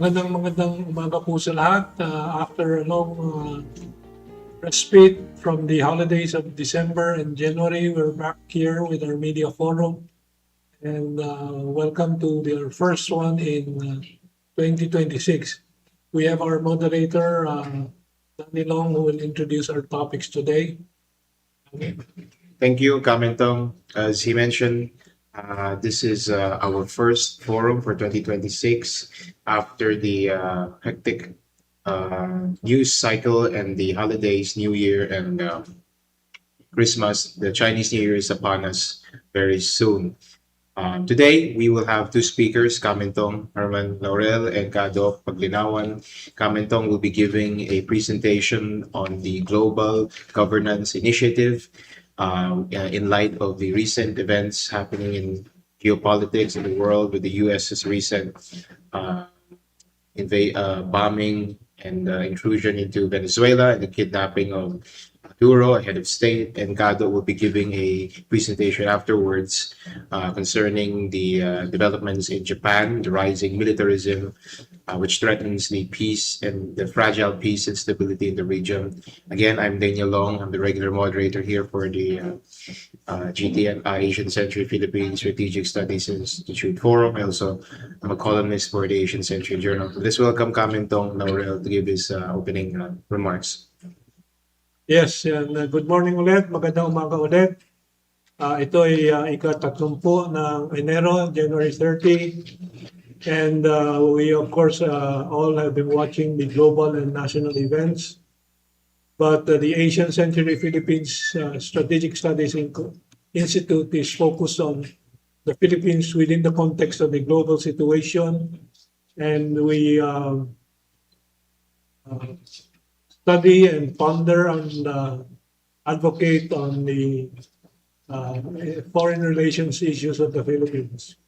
Magandang umaga po sa lahat. After a long respite from the holidays of December and January, we're back here with our media forum. And welcome to our first one in 2026. We have our moderator, Danny Long, who will introduce our topics today. Thank you, Kamentong. As he mentioned, this is our first forum for 2026 after the hectic news cycle and the holidays, New Year and Christmas. The Chinese New Year is upon us very soon. Today, we will have two speakers, Kamentong Herman Laurel and Kado Paglinawan. Kamentong will be giving a presentation on the Global Governance Initiative in light of the recent events happening in geopolitics in the world with the US's recent bombing and intrusion into Venezuela and the kidnapping of Maduro, a head of state, and Gado will be giving a presentation afterwards concerning the developments in Japan, the rising militarism, which threatens the peace and the fragile peace and stability in the region. Again, I'm Daniel Long. I'm the regular moderator here for the GTN, Asian Century Philippine Strategic Studies Institute Forum. I also am a columnist for the Asian Century Journal. Let's welcome Kamentong Laurel to give his opening remarks. Yes, and good morning ulit. Magandang umaga ulit. Ito ay ika-30 ng Enero, January 30. And we, of course, all have been watching the global and national events. But the Asian Century Philippines Strategic Studies Institute is focused on the Philippines within the context of the global situation. And we study and ponder and advocate on the foreign relations issues of the Philippines.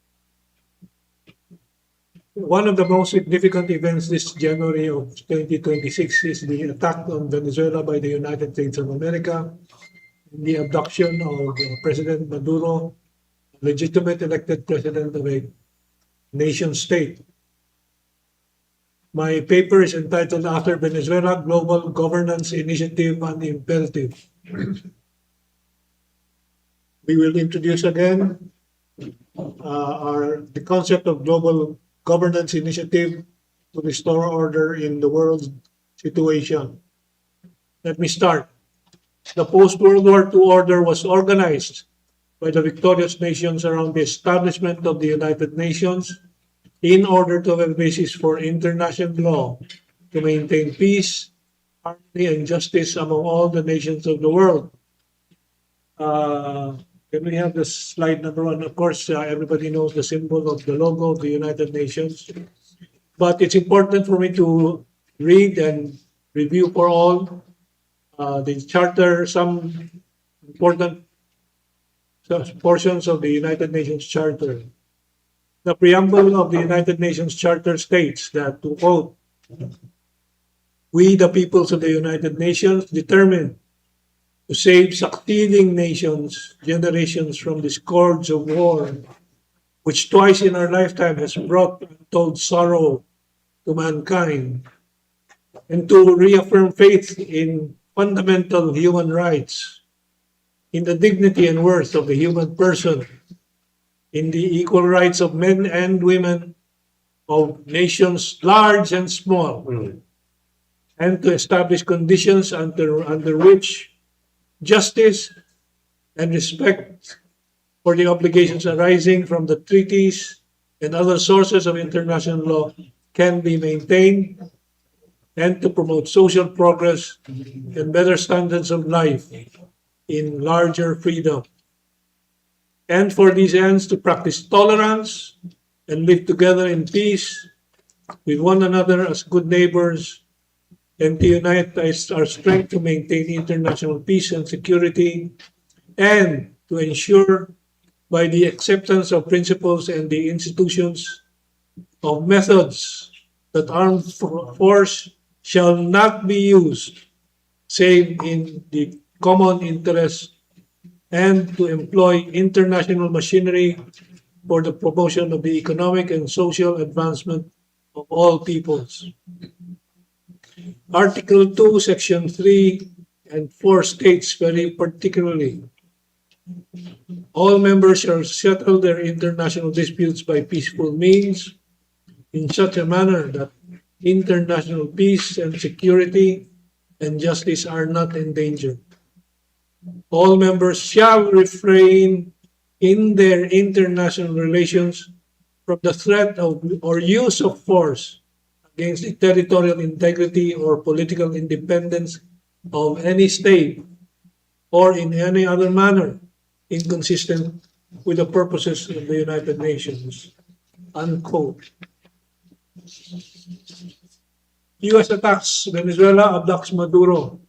One of the most significant events this January of 2026 is the attack on Venezuela by the United States of America, and the abduction of President Maduro, legitimate elected president of a nation state. My paper is entitled After Venezuela, Global Governance Initiative and Imperative. We will introduce again the concept of global governance initiative to restore order in the world situation. Let me start. The post-World War II order was organized by the victorious nations around the establishment of the United Nations in order to have a basis for international law to maintain peace, harmony, and justice among all the nations of the world. Can we have the slide number 1? Of course, everybody knows the symbol of the logo of the United Nations. But it's important for me to read and review for all the charter, some important portions of the United Nations Charter. The preamble of the United Nations Charter states that, to quote, "We, the peoples of the United Nations, determined to save succeeding generations from the scourge of war, which twice in our lifetime has brought untold sorrow to mankind, and to reaffirm faith in fundamental human rights, in the dignity and worth of the human person, in the equal rights of men and women, of nations large and small, and to establish conditions under which justice and respect for the obligations arising from the treaties and other sources of international law can be maintained, and to promote social progress and better standards of life in larger freedom. And for these ends, to practice tolerance and live together in peace with one another as good neighbors, and to unite our strength to maintain international peace and security, and to ensure by the acceptance of principles and the institutions of methods that armed force shall not be used save in the common interest, and to employ international machinery for the promotion of the economic and social advancement of all peoples. Article 2, Section 3 and 4 states very particularly, all members shall settle their international disputes by peaceful means in such a manner that international peace and security and justice are not endangered. All members shall refrain in their international relations from the threat of or use of force against the territorial integrity or political independence of any state or in any other manner inconsistent with the purposes of the United Nations. Unquote. U.S. attacks Venezuela, abducts Maduro.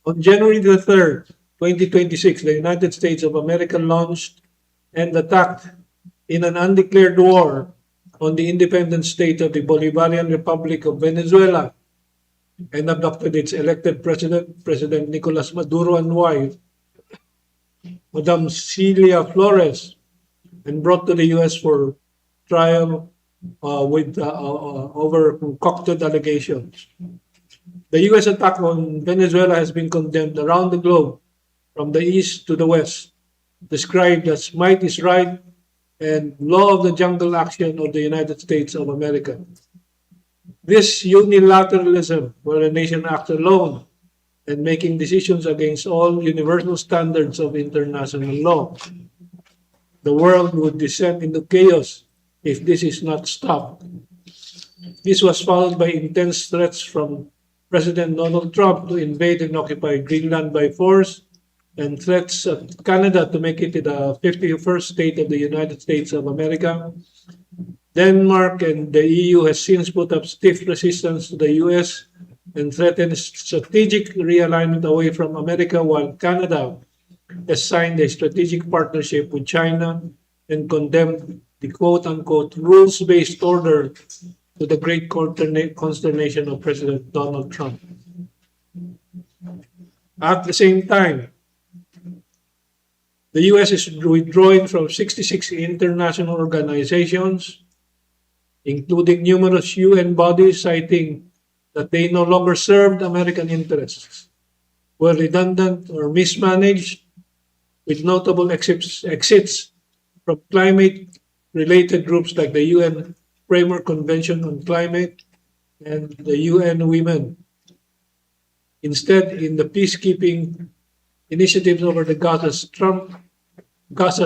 On January the 3rd, 2026, the United States of America launched and attacked in an undeclared war on the independent state of the Bolivarian Republic of Venezuela and abducted its elected president, President Nicolas Maduro, and wife, Madame Celia Flores, and brought to the U.S. for trial over concocted allegations. The U.S. attack on Venezuela has been condemned around the globe, from the east to the west, described as might is right and law of the jungle action of the United States of America. This unilateralism, where a nation acts alone and making decisions against all universal standards of international law, the world would descend into chaos if this is not stopped. This was followed by intense threats from President Donald Trump to invade and occupy Greenland by force, and threats at Canada to make it the 51st state of the United States of America. Denmark and the EU has since put up stiff resistance to the US and threatened strategic realignment away from America, while Canada has signed a strategic partnership with China and condemned the quote-unquote rules-based order to the great consternation of President Donald Trump. At the same time, the U.S. is withdrawing from 66 international organizations, including numerous UN bodies, citing that they no longer served American interests, were redundant or mismanaged, with notable exits from climate-related groups like the UN Framework Convention on Climate and the UN Women. Instead, in the peacekeeping initiatives over the Gaza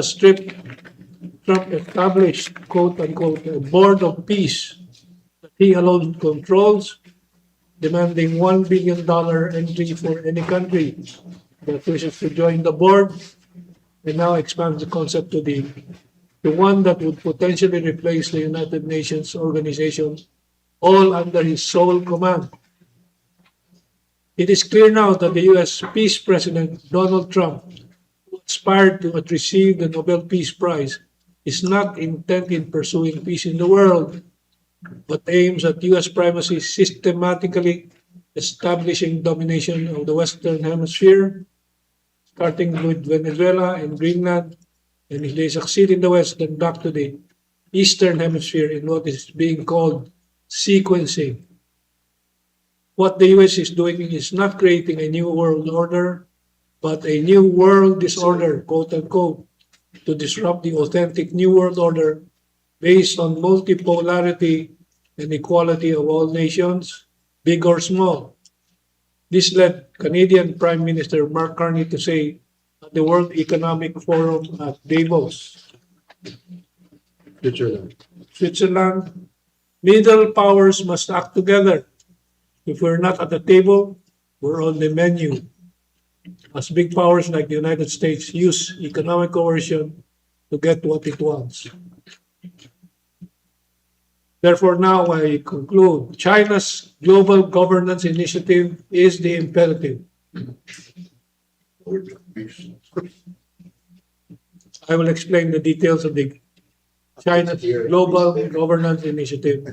Strip, Trump established, quote-unquote, a board of peace that he alone controls, demanding $1 billion entry for any country that wishes to join the board, and now expands the concept to one that would potentially replace the United Nations organization, all under his sole command. It is clear now that the U.S. Peace President Donald Trump, who aspired to receive the Nobel Peace Prize, is not intent in pursuing peace in the world, but aims at U.S. primacy, systematically establishing domination of the Western Hemisphere, starting with Venezuela and Greenland, and if they succeed in the West, then back to the Eastern Hemisphere in what is being called sequencing. What the US is doing is not creating a new world order, but a new world disorder, quote unquote, to disrupt the authentic new world order based on multipolarity and equality of all nations, big or small. This led Canadian Prime Minister Mark Carney to say at the World Economic Forum at Davos, Switzerland, middle powers must act together. If we're not at the table, we're on the menu. As big powers like the United States use economic coercion to get what it wants. Therefore, now I conclude, China's global governance initiative is the imperative. I will explain the details of the China's global governance initiative.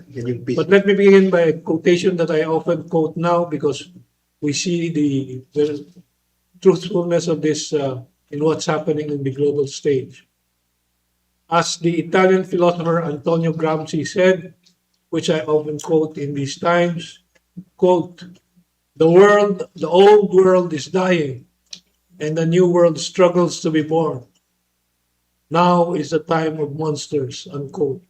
But let me begin by a quotation that I often quote now because we see the truthfulness of this in what's happening in the global stage. As the Italian philosopher Antonio Gramsci said, which I often quote in these times, quote, the old world is dying, and the new world struggles to be born. Now is the time of monsters, unquote.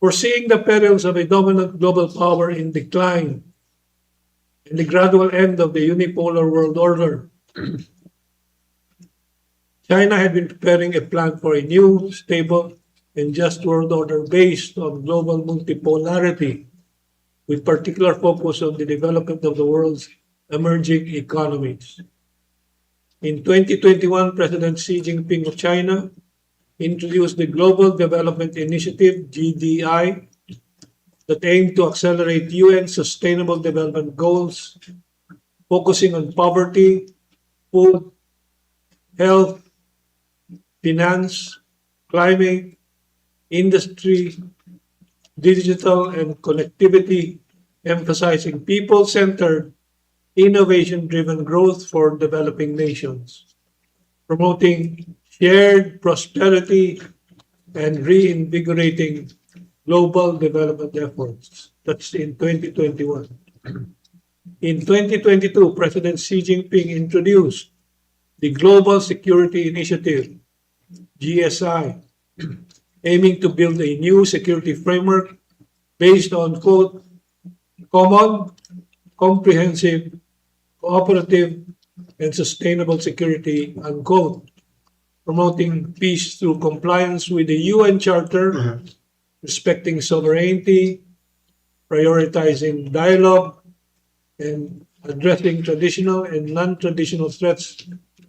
Foreseeing the perils of a dominant global power in decline and the gradual end of the unipolar world order, China had been preparing a plan for a new, stable, and just world order based on global multipolarity, with particular focus on the development of the world's emerging economies. In 2021, President Xi Jinping of China introduced the Global Development Initiative, GDI, that aimed to accelerate UN Sustainable Development Goals, focusing on poverty, food, health, finance, climate, industry, digital, and connectivity, emphasizing people-centered, innovation-driven growth for developing nations, promoting shared prosperity and reinvigorating global development efforts. That's in 2021. In 2022, President Xi Jinping introduced the Global Security Initiative, GSI, aiming to build a new security framework based on, quote, common, comprehensive, cooperative, and sustainable security, unquote, promoting peace through compliance with the UN Charter, respecting sovereignty, prioritizing dialogue, and addressing traditional and non-traditional threats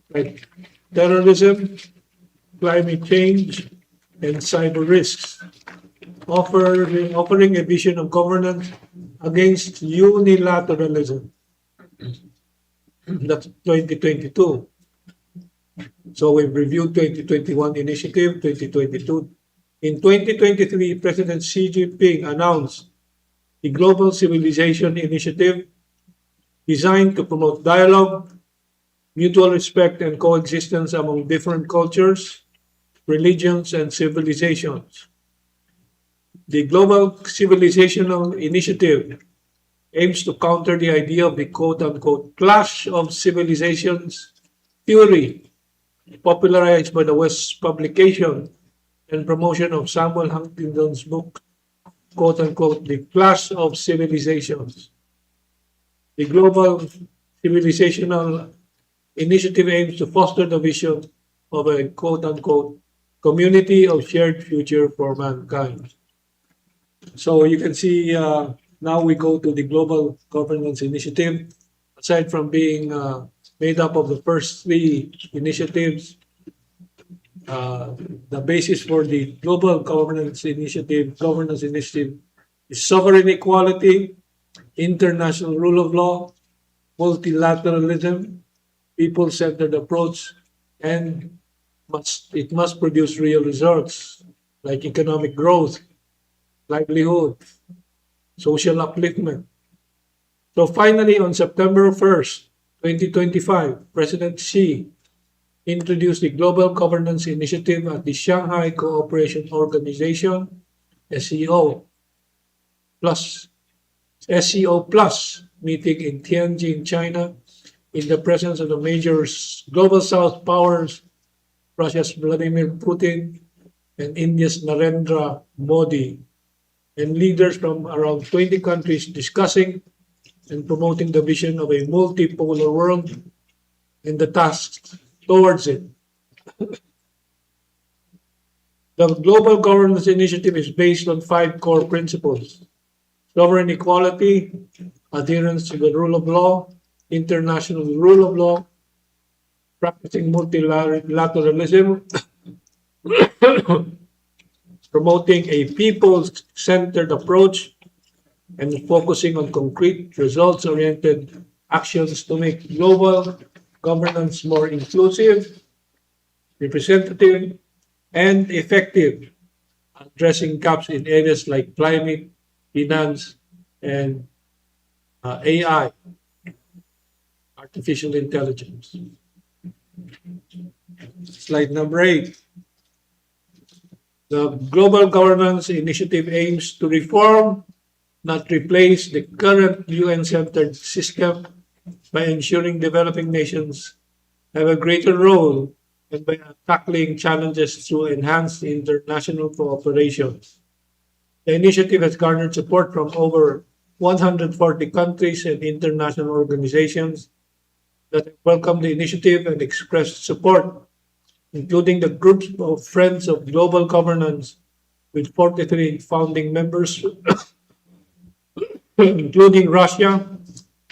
like terrorism, climate change, and cyber risks, offering a vision of governance against unilateralism. That's 2022. So we've reviewed 2021 initiative, 2022. In 2023, President Xi Jinping announced the Global Civilization Initiative, designed to promote dialogue, mutual respect, and coexistence among different cultures, religions, and civilizations. The Global Civilizational Initiative aims to counter the idea of the quote-unquote clash of civilizations theory popularized by the West's publication and promotion of Samuel Huntington's book, quote-unquote, The Clash of Civilizations. The Global Civilizational Initiative aims to foster the vision of a quote-unquote community of shared future for mankind. So you can see now we go to the Global Governance Initiative. Aside from being made up of the first three initiatives, the basis for the Global Governance Initiative is sovereign equality, international rule of law, multilateralism, people-centered approach, and it must produce real results like economic growth, livelihood, social upliftment. So finally, on September 1st, 2025, President Xi introduced the Global Governance Initiative at the Shanghai Cooperation Organization, SCO Plus meeting in Tianjin, China, in the presence of the major global South powers, Russia's Vladimir Putin and India's Narendra Modi, and leaders from around 20 countries discussing and promoting the vision of a multipolar world and the tasks towards it. The Global Governance Initiative is based on 5 core principles: sovereign equality, adherence to the rule of law, international rule of law, practicing multilateralism, promoting a people-centered approach, and focusing on concrete, results-oriented actions to make global governance more inclusive, representative, and effective, addressing gaps in areas like climate, finance, and AI, artificial intelligence. Slide number 8. The Global Governance Initiative aims to reform, not replace, the current UN-centered system by ensuring developing nations have a greater role and by tackling challenges through enhanced international cooperation. The initiative has garnered support from over 140 countries and international organizations that have welcomed the initiative and expressed support, including the groups of Friends of Global Governance with 43 founding members, including Russia,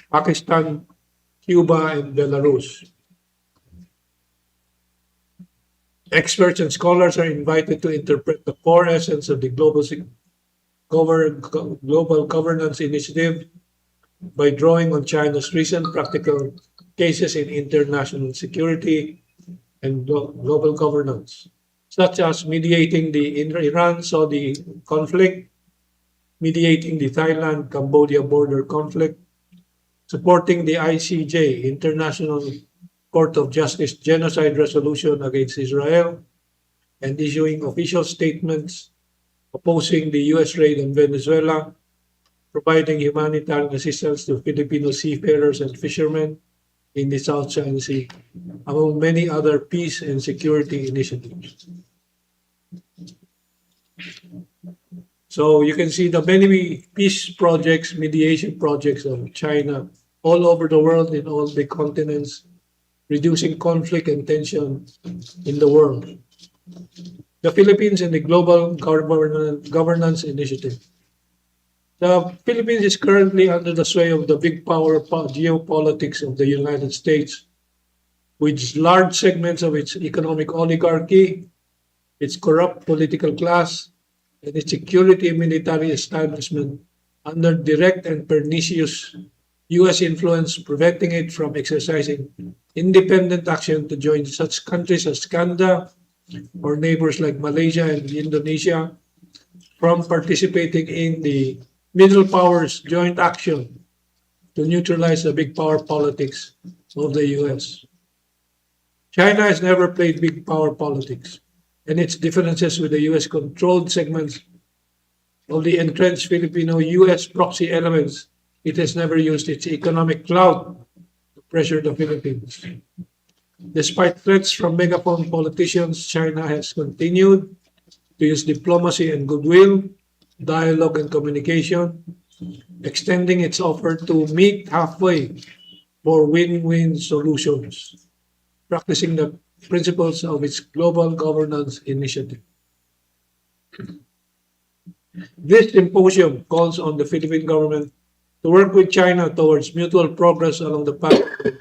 Pakistan, Cuba, and Belarus. Experts and scholars are invited to interpret the core essence of the Global Governance Initiative by drawing on China's recent practical cases in international security and global governance, such as mediating the Iran-Saudi conflict, mediating the Thailand-Cambodia border conflict, supporting the ICJ, International Court of Justice genocide resolution against Israel, and issuing official statements opposing the U.S. raid on Venezuela, providing humanitarian assistance to Filipino seafarers and fishermen in the South China Sea, among many other peace and security initiatives. So you can see the many peace projects, mediation projects of China all over the world, in all the continents, reducing conflict and tension in the world. The Philippines and the Global Governance Initiative. The Philippines is currently under the sway of the big power geopolitics of the United States, with large segments of its economic oligarchy, its corrupt political class, and its security and military establishment under direct and pernicious U.S. influence, preventing it from exercising independent action to join such countries as Canada or neighbors like Malaysia and Indonesia from participating in the middle powers joint action to neutralize the big power politics of the US. China has never played big power politics, and its differences with the US controlled segments of the entrenched Filipino US proxy elements, it has never used its economic clout to pressure the Philippines. Despite threats from megaphone politicians, China has continued to use diplomacy and goodwill, dialogue and communication, extending its offer to meet halfway for win-win solutions, practicing the principles of its Global Governance Initiative. This symposium calls on the Philippine government to work with China towards mutual progress along the path of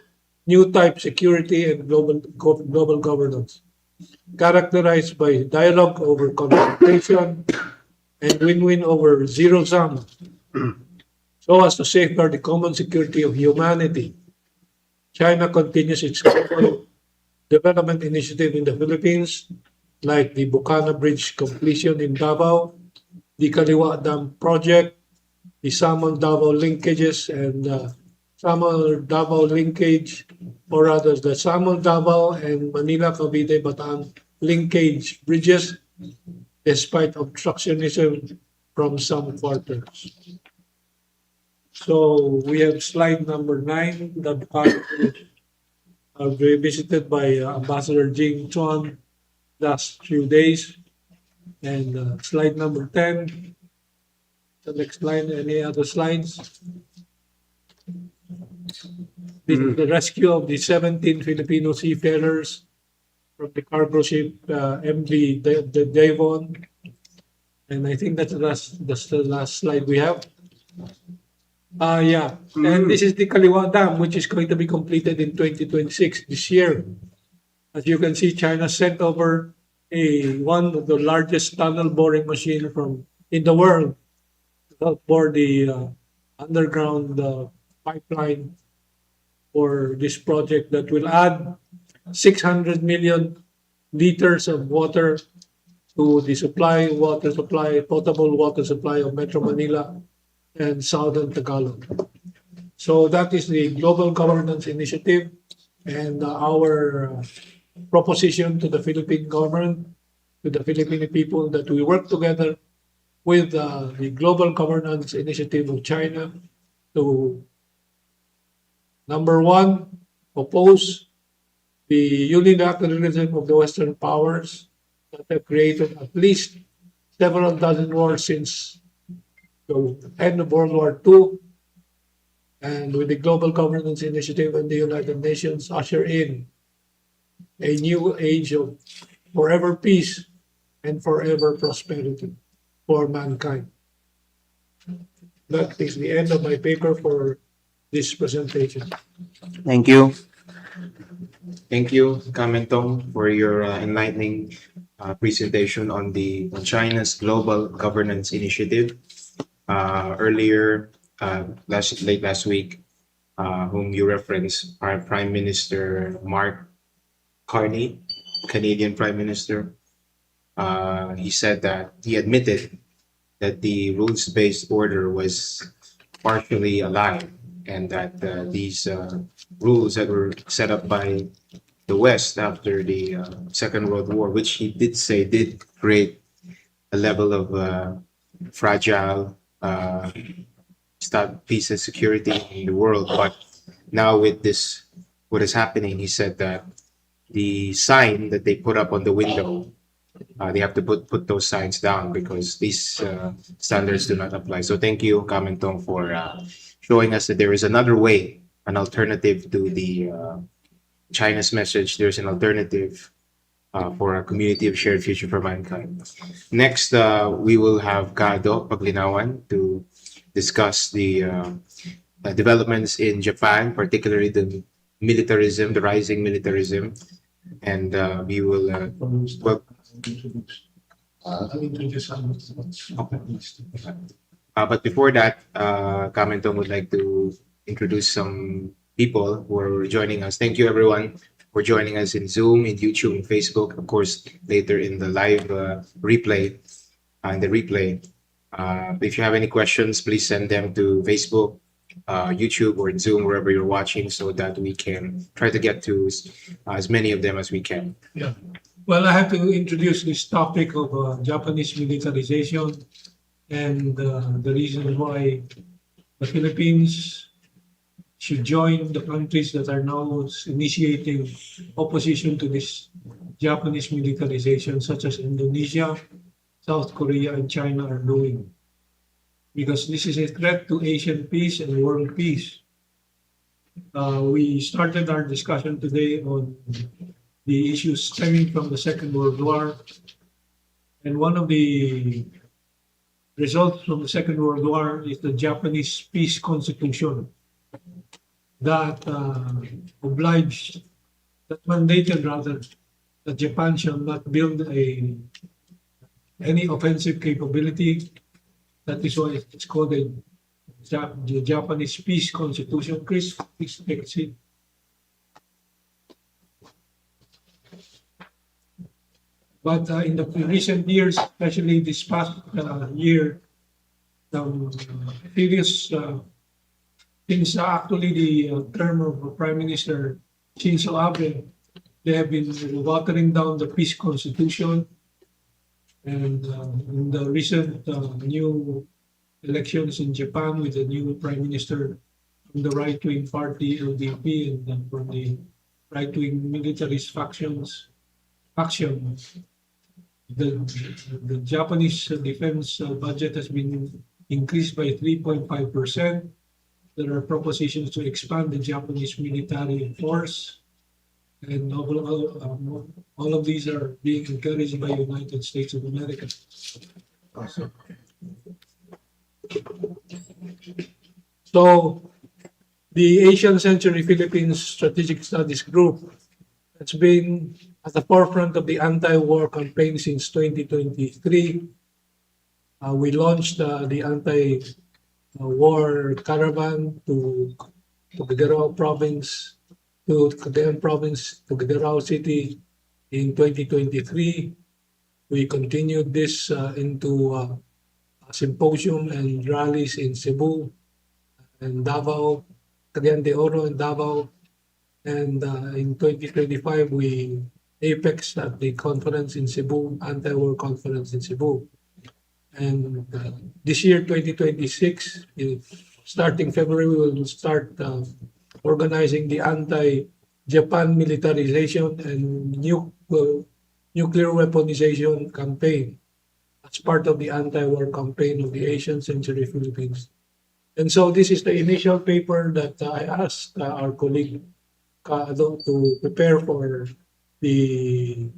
new type security and global governance, characterized by dialogue over confrontation and win-win over zero sum, so as to safeguard the common security of humanity. China continues its global development initiative in the Philippines, like the Bukana Bridge completion in Davao, the Kaliwa Dam project, the Samon-Davao linkages, and Samon-Davao linkage, or rather the Samon-Davao and Manila-Cavite-Bataan linkage bridges, despite obstructionism from some quarters. So we have slide number 9, the Bukana Bridge, visited by Ambassador Jing Chuan last few days. And slide number 10, the next slide, any other slides? This is the rescue of the 17 Filipino seafarers from the cargo ship MV Devon. And I think that's the last slide we have. Yeah. And this is the Kaliwa Dam, which is going to be completed in 2026, this year. As you can see, China sent over one of the largest tunnel boring machine in the world to help bore the underground pipeline for this project that will add 600 million liters of water to the potable water supply of Metro Manila and Southern Tagalog. So that is the Global Governance Initiative, and our proposition to the Philippine government to the Filipino people that we work together with the Global Governance Initiative of China to, number one, oppose the unilateralism of the Western powers that have created at least several dozen wars since the end of World War II, and with the Global Governance Initiative and the United Nations usher in a new age of forever peace and forever prosperity for mankind. That is the end of my paper for this presentation. Thank you. Thank you, Kamentong, for your enlightening presentation on China's Global Governance Initiative. Earlier, late last week, whom you referenced, our Prime Minister Mark Carney, Canadian Prime Minister, he said that he admitted that the rules-based order was partially a lie, and that these rules that were set up by the West after the Second World War, which he did say did create a level of fragile peace and security in the world. But now with this, what is happening, he said that the sign that they put up on the window, they have to put those signs down because these standards do not apply. So thank you, Kamentong, for showing us that there is another way, an alternative to the China's message. There's an alternative for a community of shared future for mankind. Next, we will have Kado Paglinawan to discuss the developments in Japan, particularly the militarism, the rising militarism, and we will well, but before that, Kamentong would like to introduce some people who are joining us. Thank you, everyone, for joining us in Zoom, in YouTube, and Facebook. Of course, later in the live replay, if you have any questions, please send them to Facebook, YouTube, or Zoom, wherever you're watching, so that we can try to get to as many of them as we can. Yeah. Well, I have to introduce this topic of Japanese militarization and the reason why the Philippines should join the countries that are now initiating opposition to this Japanese militarization, such as Indonesia, South Korea, and China are doing. Because this is a threat to Asian peace and world peace. We started our discussion today on the issues stemming from the Second World War. And one of the results from the Second World War is the Japanese Peace Constitution that mandated rather, that Japan shall not build any offensive capability. That is why it's called the Japanese Peace Constitution. Chris, please take a seat. But in the recent years, especially this past year, serious since actually the term of Prime Minister Shinzo Abe, they have been watering down the peace constitution. And in the recent new elections in Japan with the new Prime Minister from the right-wing party, LDP, and then from the right-wing militarist faction, the Japanese defense budget has been increased by 3.5%. There are propositions to expand the Japanese military force, and all of these are being encouraged by the United States of America. So, the Asian Century Philippines Strategic Studies Group has been at the forefront of the anti-war campaign since 2023. We launched the anti-war caravan to Guerrero province, to Cagayan province, to Guerrero City in 2023. We continued this into a symposium and rallies in Cebu and Davao, Cagayan de Oro and Davao. And in 2025, we apex at the conference in Cebu, anti-war conference in Cebu. And this year, 2026, starting February, we will start organizing the anti-Japan militarization and nuclear weaponization campaign as part of the anti-war campaign of the Asian Century Philippines. And so this is the initial paper that I asked our colleague Kaado to prepare for the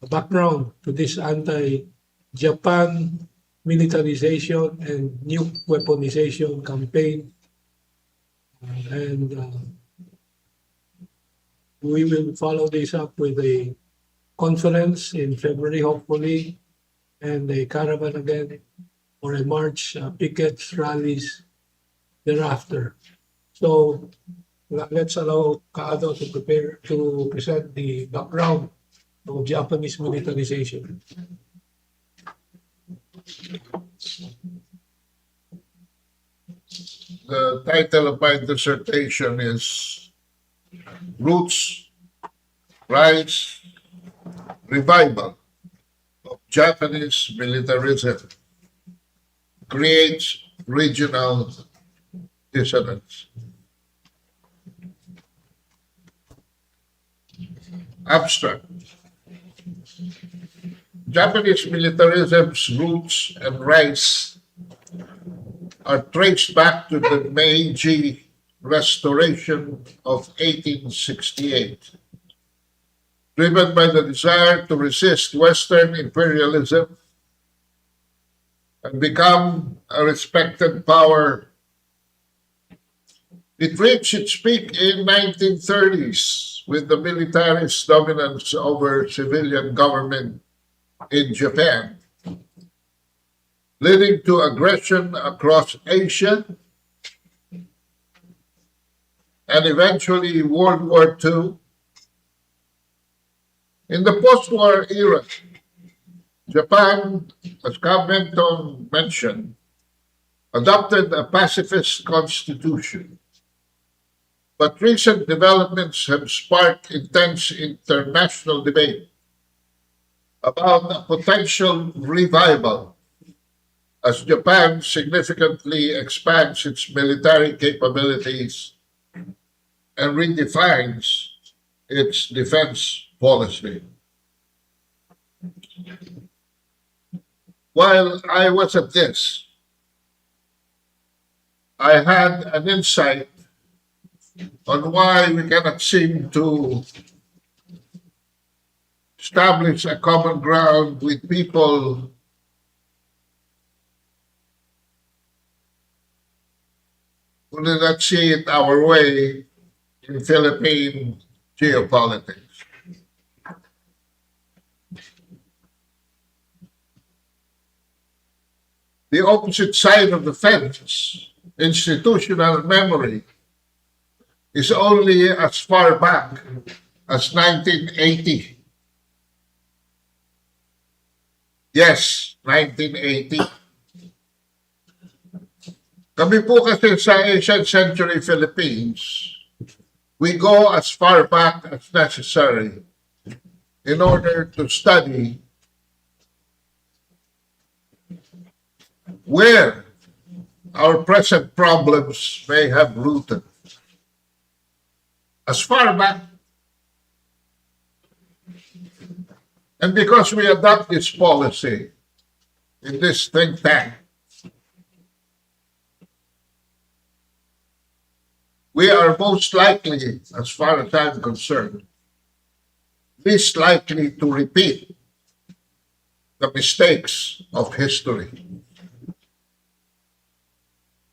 background to this anti-Japan militarization and nuke weaponization campaign. And we will follow this up with a conference in February, hopefully, and a caravan again, or a march, pickets, rallies thereafter. So let's allow Kaado to prepare to present the background of Japanese militarization. The title of my dissertation is Roots, Rise, Revival of Japanese Militarism Creates Regional Dissonance. Abstract. Japanese militarism's roots and rise are traced back to the Meiji Restoration of 1868, driven by the desire to resist Western imperialism and become a respected power. It reached its peak in 1930s with the militarist dominance over civilian government in Japan, leading to aggression across Asia and eventually World War II. In the post-war era, Japan, as Kabenton mentioned, adopted a pacifist constitution. But recent developments have sparked intense international debate about a potential revival as Japan significantly expands its military capabilities and redefines its defense policy. While I was at this, I had an insight on why we cannot seem to establish a common ground with people who do not see it our way in Philippine geopolitics. The opposite side of the fence, institutional memory, is only as far back as 1980. Yes, 1980. Kami po kasi sa Asian Century Philippines, we go as far back as necessary in order to study where our present problems may have rooted. As far back. And because we adopt this policy in this think tank, we are most likely, as far as I'm concerned, least likely to repeat the mistakes of history.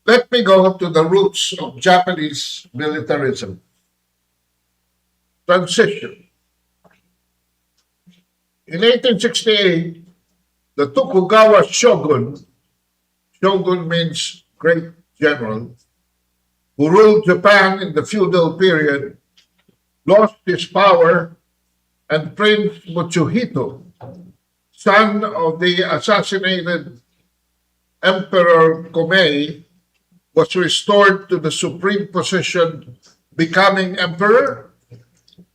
Let me go to the roots of Japanese militarism. Transition. In 1868, the Tokugawa shogun means great general, who ruled Japan in the feudal period, lost his power, and Prince Mochizuhito, son of the assassinated Emperor Komei, was restored to the supreme position, becoming emperor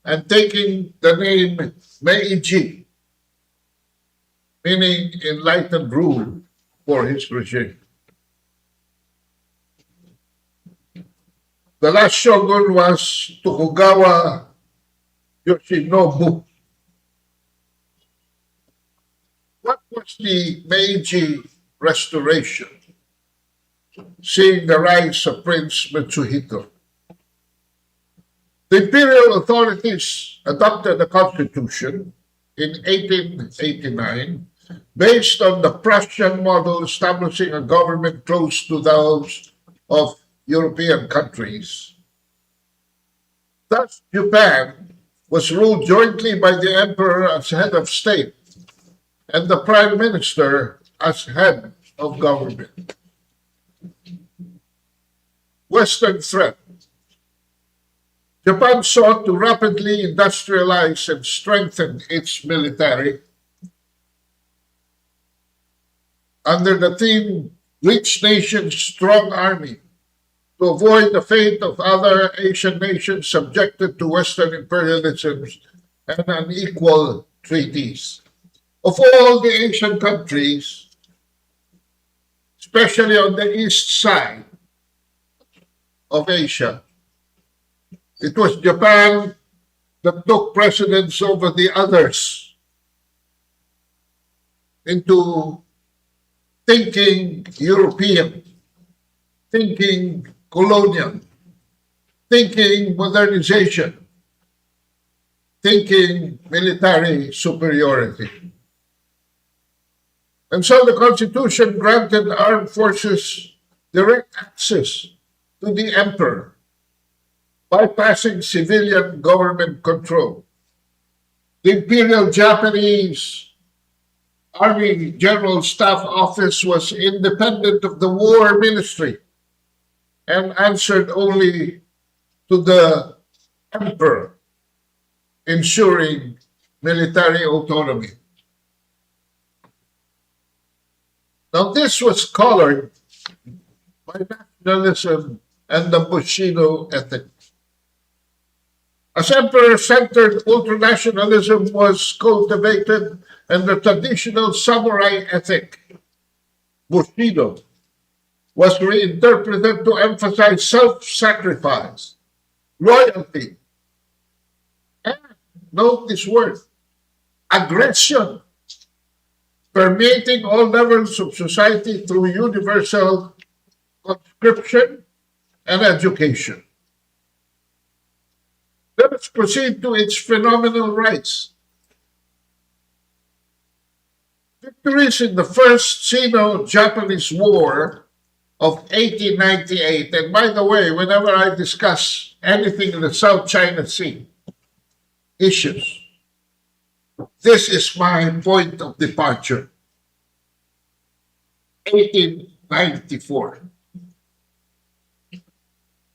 and taking the name Meiji, meaning enlightened rule, for his regime. The last shogun was Tokugawa Yoshinobu. What was the Meiji Restoration? Seeing the rise of Prince Mitsuhito. The imperial authorities adopted a constitution in 1889 based on the Prussian model, establishing a government close to those of European countries. Thus, Japan was ruled jointly by the emperor as head of state and the prime minister as head of government. Western threat. Japan sought to rapidly industrialize and strengthen its military under the theme Rich Nations, Strong Army, to avoid the fate of other Asian nations subjected to Western imperialism and unequal treaties. Of all the Asian countries, especially on the east side of Asia, it was Japan that took precedence over the others into thinking European, thinking colonial, thinking modernization, thinking military superiority. And so the Constitution granted armed forces direct access to the emperor, bypassing civilian government control. The Imperial Japanese Army General Staff Office was independent of the War Ministry and answered only to the emperor, ensuring military autonomy. Now, this was colored by nationalism and the Bushido ethic. As emperor-centered ultranationalism was cultivated, and the traditional samurai ethic, Bushido, was reinterpreted to emphasize self-sacrifice, loyalty, and, note this word, aggression, permeating all levels of society through universal conscription and education. Let us proceed to its phenomenal rise. Victories in the First Sino-Japanese War of 1898, and by the way, whenever I discuss anything in the South China Sea issues, this is my point of departure. 1894.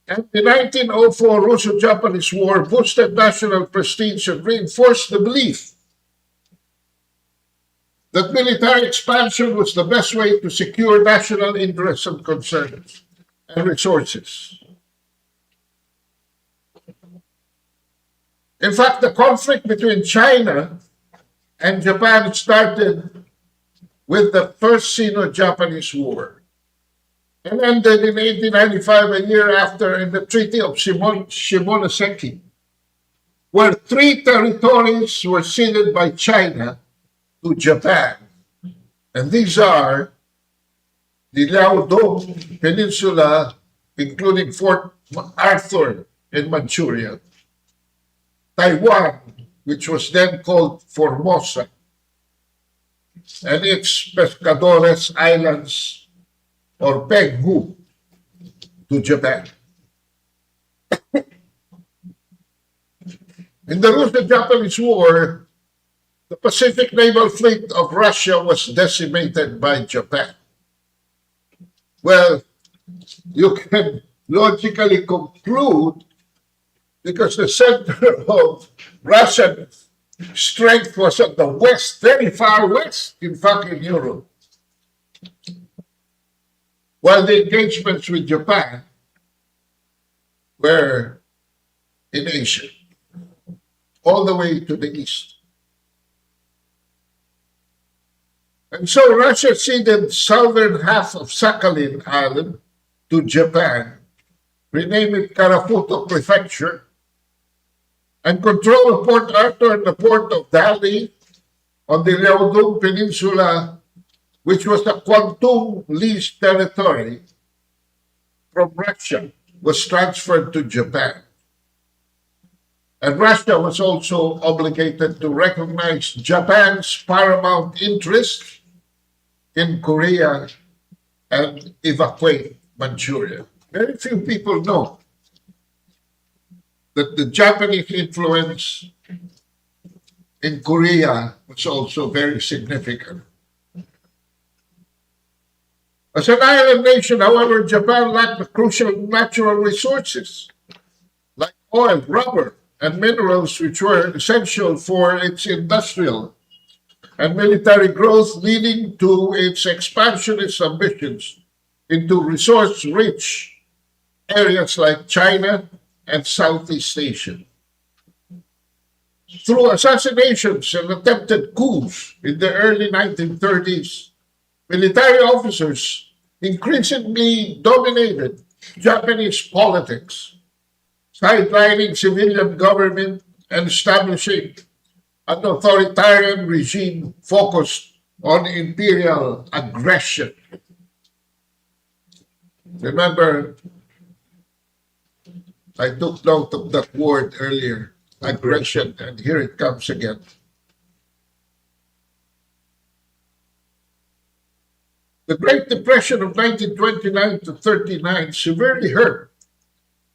And the 1904 Russo-Japanese War boosted national prestige and reinforced the belief that military expansion was the best way to secure national interests and concerns and resources. In fact, the conflict between China and Japan started with the First Sino-Japanese War and ended in 1895, a year after, in the Treaty of Shimonoseki, where 3 territories were ceded by China to Japan. And these are the Liaodong Peninsula, including Fort Arthur in Manchuria, Taiwan, which was then called Formosa, and its Pescadores Islands, or Penghu, to Japan. In the Russo-Japanese War, the Pacific Naval Fleet of Russia was decimated by Japan. Well, you can logically conclude, because the center of Russian strength was at the west, very far west, in fact, in Europe. While the engagements with Japan were in Asia. all the way to the east. And so Russia ceded southern half of Sakhalin Island to Japan, rename it Karafuto Prefecture, and control of Port Arthur and the port of Dali on the Liaodong Peninsula, which was the Kwantung leased territory from Russia, was transferred to Japan. And Russia was also obligated to recognize Japan's paramount interest in Korea and evacuate Manchuria. Very few people know that the Japanese influence in Korea was also very significant. As an island nation, however, Japan lacked the crucial natural resources like oil, rubber, and minerals, which were essential for its industrial and military growth, leading to its expansionist ambitions into resource-rich areas like China and Southeast Asia. Through assassinations and attempted coups in the early 1930s, military officers increasingly dominated Japanese politics, sidelining civilian government and establishing an authoritarian regime focused on imperial aggression. Remember, I took note of that word earlier, aggression, and here it comes again. The Great Depression of 1929 to 39 severely hurt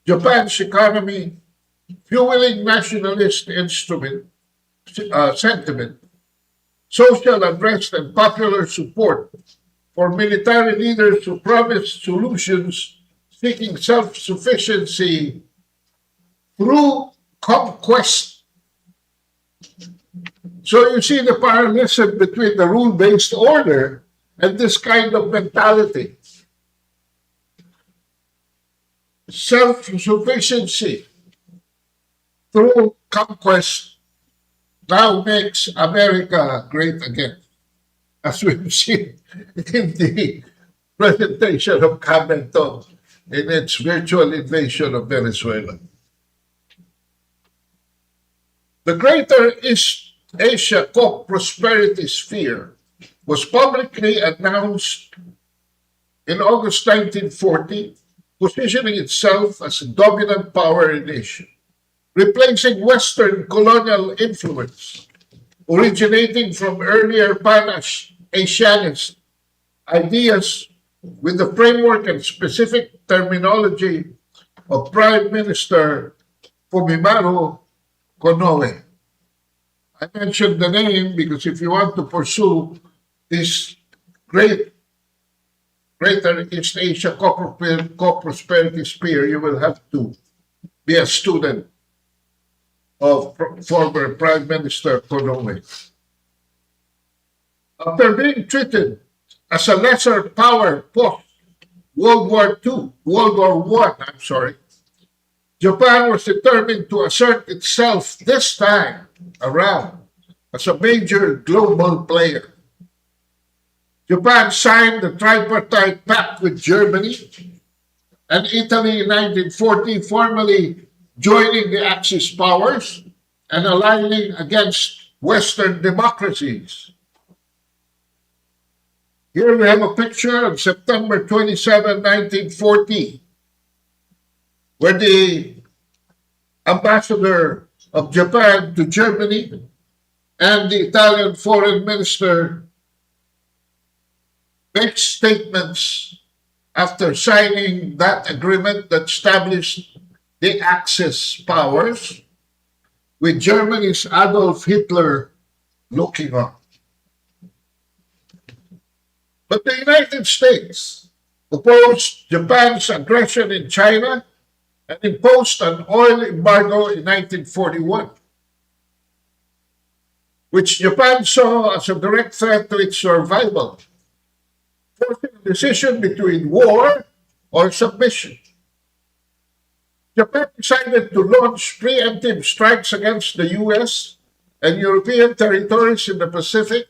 Japan's economy, fueling nationalist sentiment, social unrest, and popular support for military leaders who promised solutions seeking self-sufficiency through conquest. So you see the parallelism between the rule-based order and this kind of mentality. Self-sufficiency through conquest now makes America great again, as we've seen in the presentation of Hamilton in its virtual invasion of Venezuela. The Greater East Asia Co-Prosperity Sphere was publicly announced in August 1940, positioning itself as a dominant power in Asia, replacing Western colonial influence originating from earlier Pan-Asianist ideas with the framework and specific terminology of Prime Minister Fumimaro Konoe. I mentioned the name because if you want to pursue this Greater East Asia Co-Prosperity Sphere, you will have to be a student of former Prime Minister Konoe. After being treated as a lesser power post World War I, Japan was determined to assert itself this time around as a major global player. Japan signed the tripartite pact with Germany and Italy in 1940, formally joining the Axis powers and aligning against Western democracies. Here we have a picture of September 27, 1940, where the ambassador of Japan to Germany and the Italian foreign minister make statements after signing that agreement that established the Axis powers, with Germany's Adolf Hitler looking on. But the United States opposed Japan's aggression in China and imposed an oil embargo in 1941, which Japan saw as a direct threat to its survival, forcing a decision between war or submission. Japan decided to launch preemptive strikes against the US and European territories in the Pacific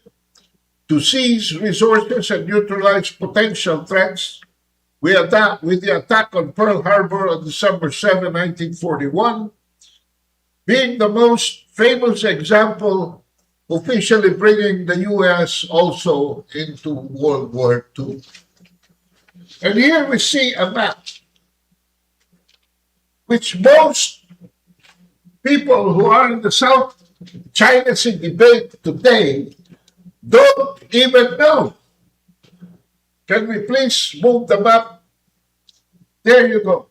to seize resources and neutralize potential threats. With the attack on Pearl Harbor on December 7, 1941, being the most famous example, officially bringing the US also into World War II. And here we see a map which most people who are in the South China Sea debate today don't even know. Can we please move the map? There you go.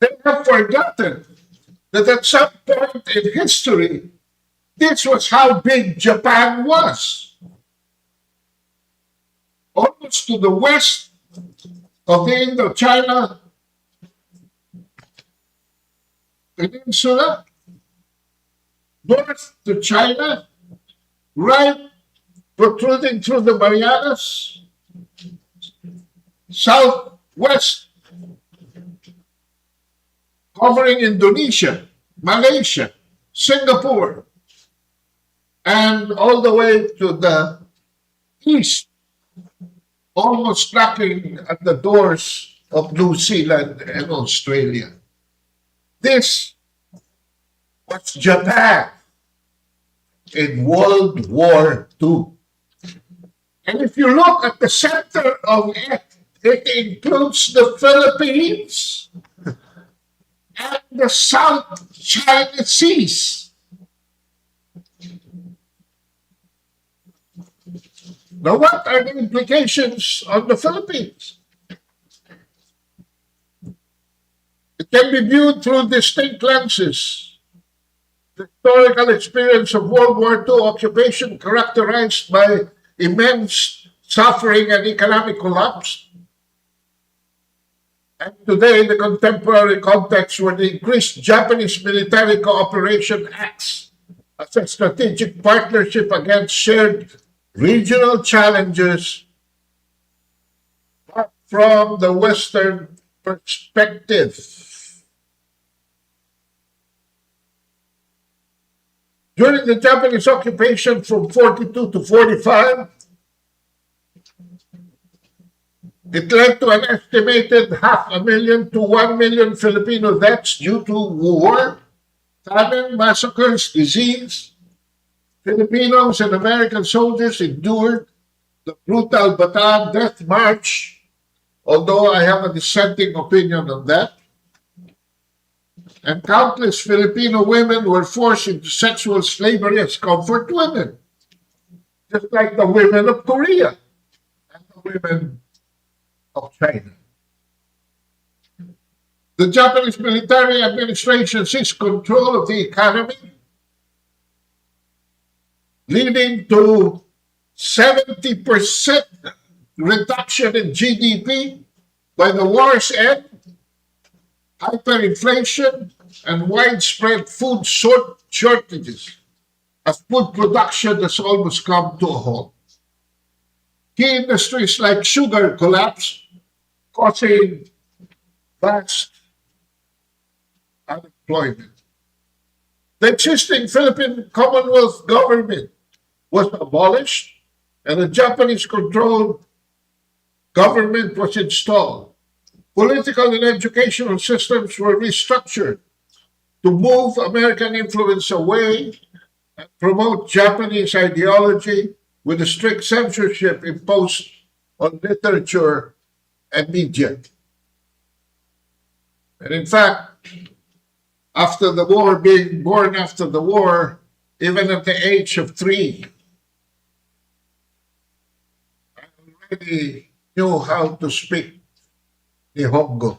They have forgotten that at some point in history, this was how big Japan was. Almost to the west of the Indochina Peninsula, north to China, right protruding through the Marianas, southwest, covering Indonesia, Malaysia, Singapore, and all the way to the east, almost knocking at the doors of New Zealand and Australia. This was Japan in World War II. And if you look at the center of it, it includes the Philippines and the South China Seas. Now, what are the implications on the Philippines? It can be viewed through distinct lenses. The historical experience of World War II occupation characterized by immense suffering and economic collapse. And today, the contemporary context where the increased Japanese military cooperation acts as a strategic partnership against shared regional challenges, but from the Western perspective. During the Japanese occupation from 42 to 45, it led to an estimated 500,000 to 1 million Filipino deaths due to war, famine, massacres, disease. Filipinos and American soldiers endured the brutal Bataan Death March, although I have a dissenting opinion on that. And countless Filipino women were forced into sexual slavery as comfort women, just like the women of Korea and the women of China. The Japanese military administration seized control of the economy, leading to 70% reduction in GDP by the war's end, hyperinflation, and widespread food shortages as food production has almost come to a halt. Key industries like sugar collapsed, causing vast unemployment. The existing Philippine Commonwealth government was abolished and a Japanese-controlled government was installed. Political and educational systems were restructured to move American influence away and promote Japanese ideology with a strict censorship imposed on literature and media. And in fact, after the war, being born after the war, even at the age of 3, I already knew how to speak Nihongo.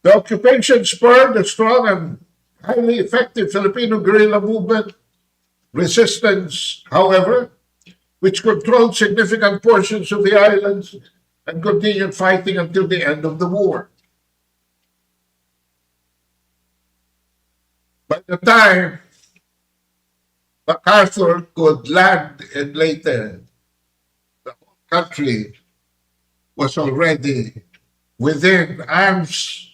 The occupation spurred a strong and highly effective Filipino guerrilla movement resistance, however, which controlled significant portions of the islands and continued fighting until the end of the war. By the time MacArthur could land in Leyte, the whole country was already within arm's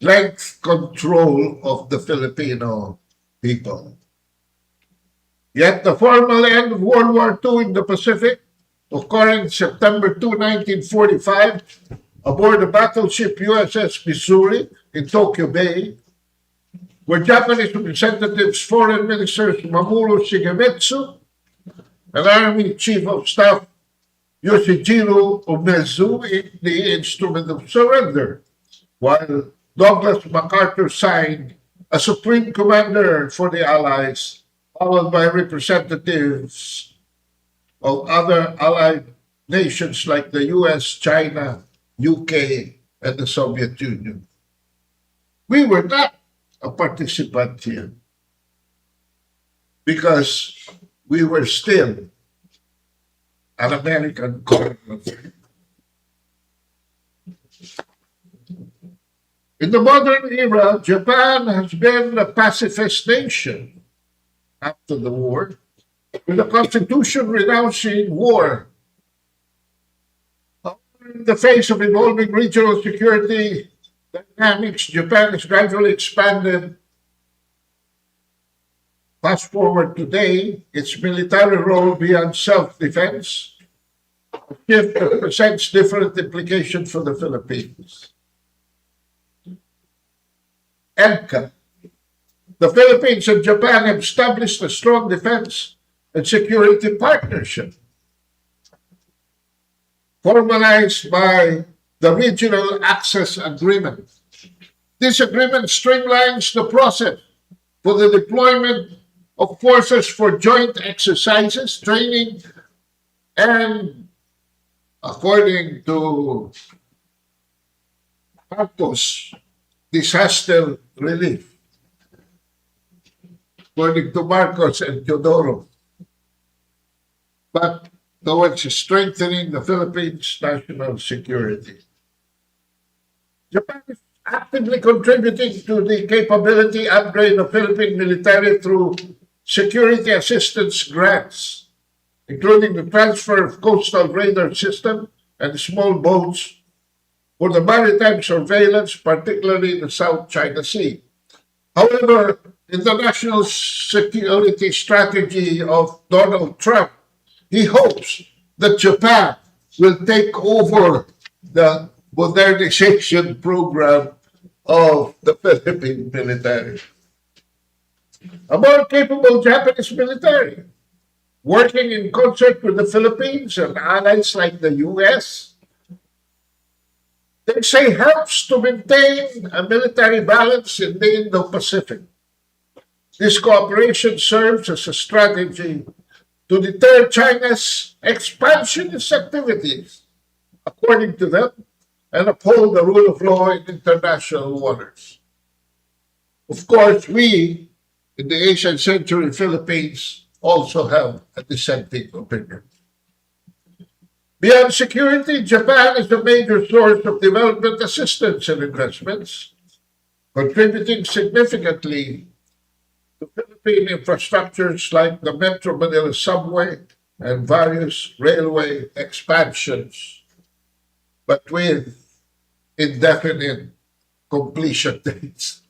length control of the Filipino people. Yet the formal end of World War II in the Pacific, occurring September 2, 1945, aboard the battleship USS Missouri in Tokyo Bay, where Japanese representatives, Foreign Ministers Mamoru Shigemitsu and Army Chief of Staff Yoshijiro Umezu in the instrument of surrender, while Douglas MacArthur signed as Supreme Commander for the Allies, followed by representatives of other allied nations like the US, China, UK, and the Soviet Union. We were not a participant here because we were still an American colony. In the modern era, Japan has been a pacifist nation after the war, with a constitution renouncing war. In the face of evolving regional security dynamics, Japan has gradually expanded. Fast forward today, its military role beyond self-defense, a shift that presents different implications for the Philippines. EDCA. The Philippines and Japan have established a strong defense and security partnership, formalized by the Regional Access Agreement. This agreement streamlines the process for the deployment of forces for joint exercises, training, and, according to Marcos, disaster relief. According to Marcos and Teodoro, but towards strengthening the Philippines' national security. Japan is actively contributing to the capability upgrade of Philippine military through security assistance grants, including the transfer of coastal radar system and small boats for the maritime surveillance, particularly in the South China Sea. However, in the national security strategy of Donald Trump, he hopes that Japan will take over the modernization program of the Philippine military. A more capable Japanese military, working in concert with the Philippines and allies like the US, they say helps to maintain a military balance in the Indo-Pacific. This cooperation serves as a strategy to deter China's expansionist activities, according to them, and uphold the rule of law in international waters. Of course, we in the Asian century Philippines also have a dissenting opinion. Beyond security, Japan is a major source of development assistance and investments, contributing significantly to Philippine infrastructures like the Metro Manila subway and various railway expansions, but with indefinite completion dates.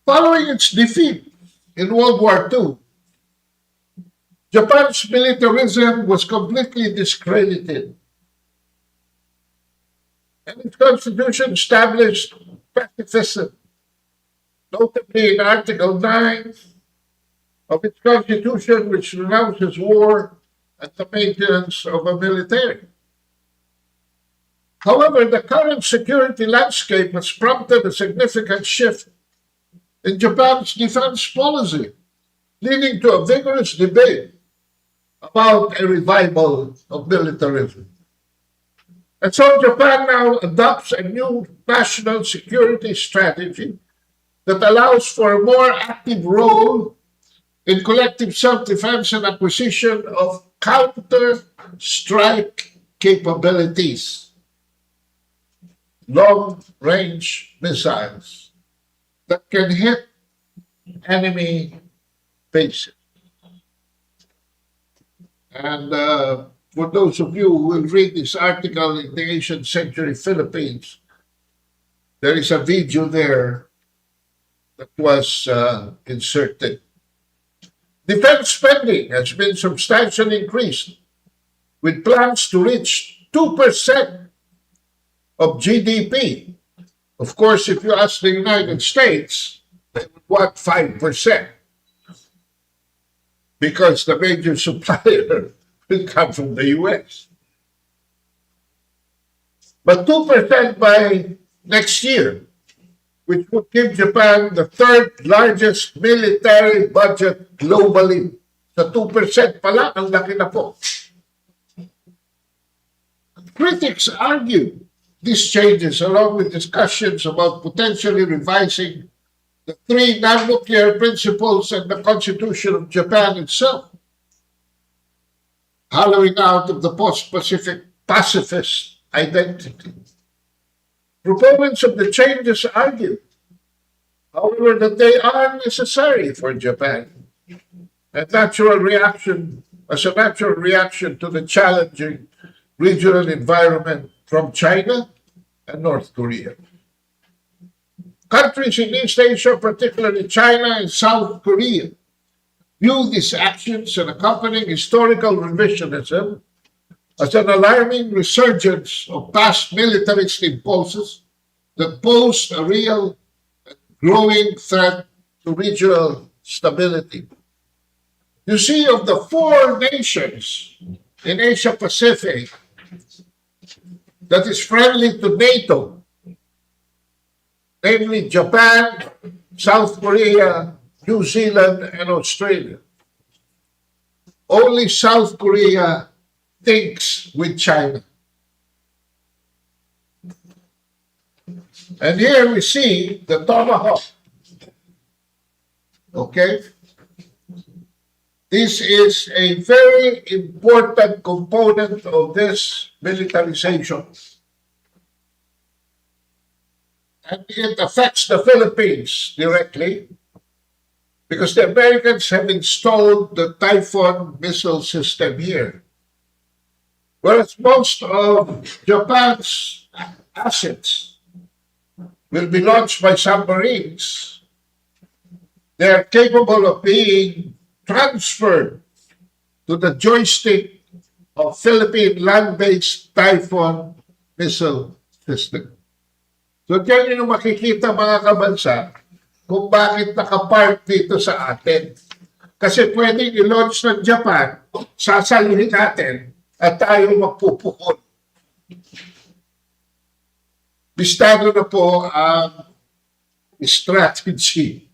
Following its defeat in World War II, Japan's militarism was completely discredited, and its constitution established pacifism, notably in Article 9 of its constitution, which renounces war and the maintenance of a military. However, the current security landscape has prompted a significant shift in Japan's defense policy, leading to a vigorous debate about a revival of militarism. And so Japan now adopts a new national security strategy that allows for a more active role in collective self-defense and acquisition of counter-strike capabilities, long-range missiles that can hit enemy bases. And for those of you who will read this article in the 18th century Philippines, there is a video there that was inserted. Defense spending has been substantially increased, with plans to reach 2% of GDP. Of course, if you ask the United States, they would want 5%, because the major supplier will come from the US. But 2% by next year, which would give Japan the third largest military budget globally. Sa 2% pala, ang laki na po. Critics argue these changes, along with discussions about potentially revising the three non-nuclear principles and the Constitution of Japan itself, hollowing out of the post-Pacific pacifist identity. Proponents of the changes argue, however, that they are necessary for Japan, as a natural reaction to the challenging regional environment from China and North Korea. Countries in East Asia, particularly China and South Korea, view these actions and accompanying historical revisionism as an alarming resurgence of past militarist impulses that pose a real and growing threat to regional stability. You see, of the four nations in Asia Pacific that is friendly to NATO, namely Japan, South Korea, New Zealand, and Australia, only South Korea thinks with China. And here we see the Tomahawk. Okay? This is a very important component of this militarization. And it affects the Philippines directly, because the Americans have installed the Typhoon missile system here. Whereas most of Japan's assets will be launched by submarines, they are capable of being transferred to the joystick of Philippine land-based Typhoon missile system. So dyan yung makikita, mga kabansa, kung bakit nakapark dito sa atin. Kasi pwedeng i-launch ng Japan, sasaluhin natin, at tayo magpupukol. Bistado na po ang strategy.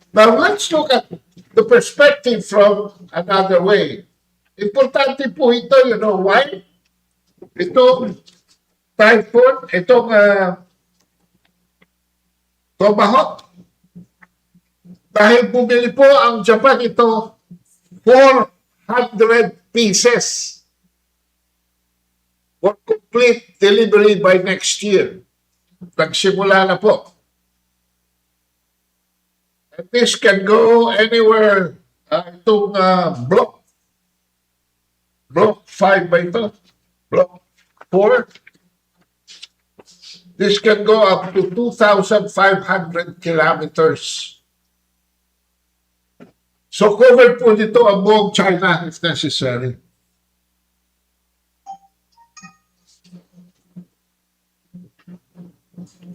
Now, let's look at the perspective from another way. Importante po ito, you know why? Itong Typhoon, itong Tomahawk. Dahil bumili po ang Japan ito 400 pieces for complete delivery by next year. Nagsimula na po. And this can go anywhere. Itong block 5 ba ito? Block 4. This can go up to 2,500 kilometers. So covered po dito ang buong China if necessary.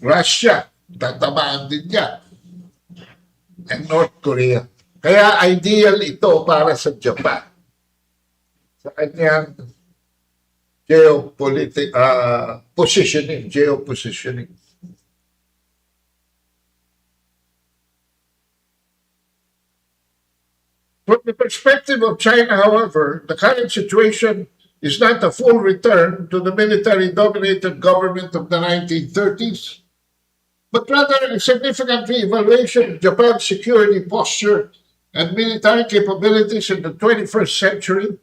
Russia, tatamaan din niya. And North Korea. Kaya ideal ito para sa Japan. Sa kanyang geopositioning. From the perspective of China, however, the current situation is not a full return to the military-dominated government of the 1930s, but rather a significant re-evaluation of Japan's security posture and military capabilities in the 21st century,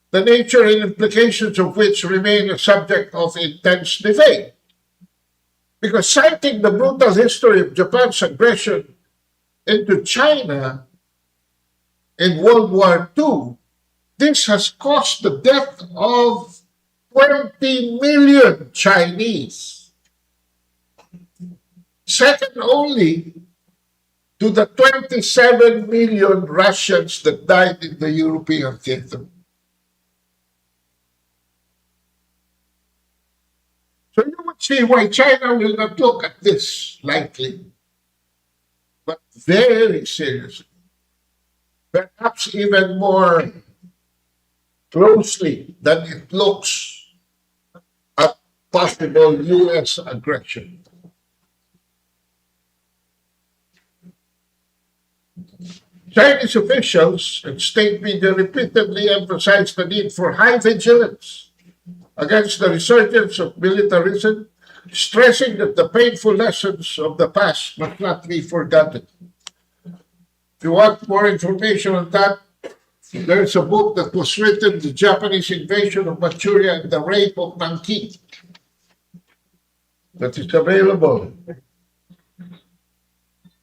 the nature and implications of which remain a subject of intense debate. Because citing the brutal history of Japan's aggression into China in World War II, This has caused the death of 20 million Chinese, second only to the 27 million Russians that died in the European theater. So you would see why China will not look at this lightly, but very seriously, perhaps even more closely than it looks at possible US aggression. Chinese officials and state media repeatedly emphasized the need for high vigilance against the resurgence of militarism, stressing that the painful lessons of the past must not be forgotten. If you want more information on that, there's a book that was written, The Japanese Invasion of Manchuria and the Rape of Nanking, that is available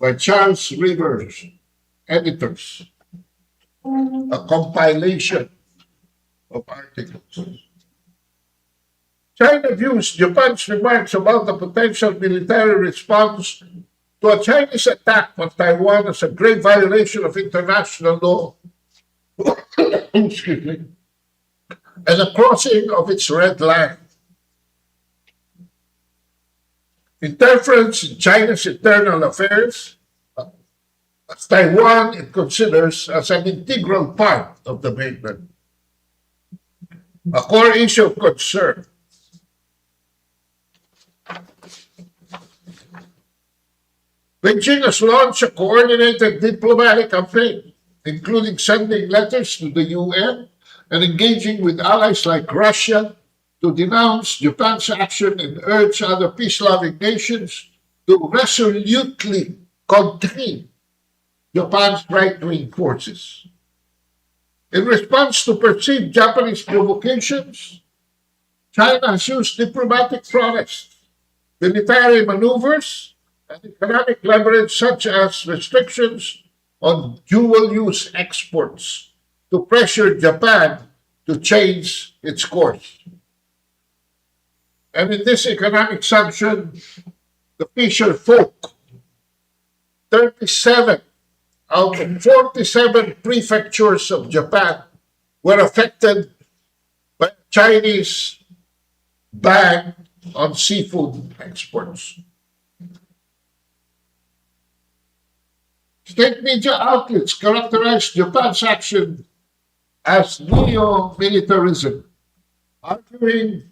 by Charles Rivers, editors, a compilation of articles. China views Japan's remarks about the potential military response to a Chinese attack on Taiwan as a grave violation of international law excuse me, and a crossing of its red line. Interference in China's internal affairs, as Taiwan it considers as an integral part of the mainland. A core issue of concern. Beijing has launched a coordinated diplomatic campaign, including sending letters to the UN and engaging with allies like Russia to denounce Japan's action and urge other peace-loving nations to resolutely contain Japan's right-wing forces. In response to perceived Japanese provocations, China has used diplomatic protests, military maneuvers, and economic leverage such as restrictions on dual-use exports to pressure Japan to change its course. And in this economic sanction, the fisher folk, 37 out of 47 prefectures of Japan were affected by a Chinese ban on seafood exports. State media outlets characterized Japan's action as neo-militarism, arguing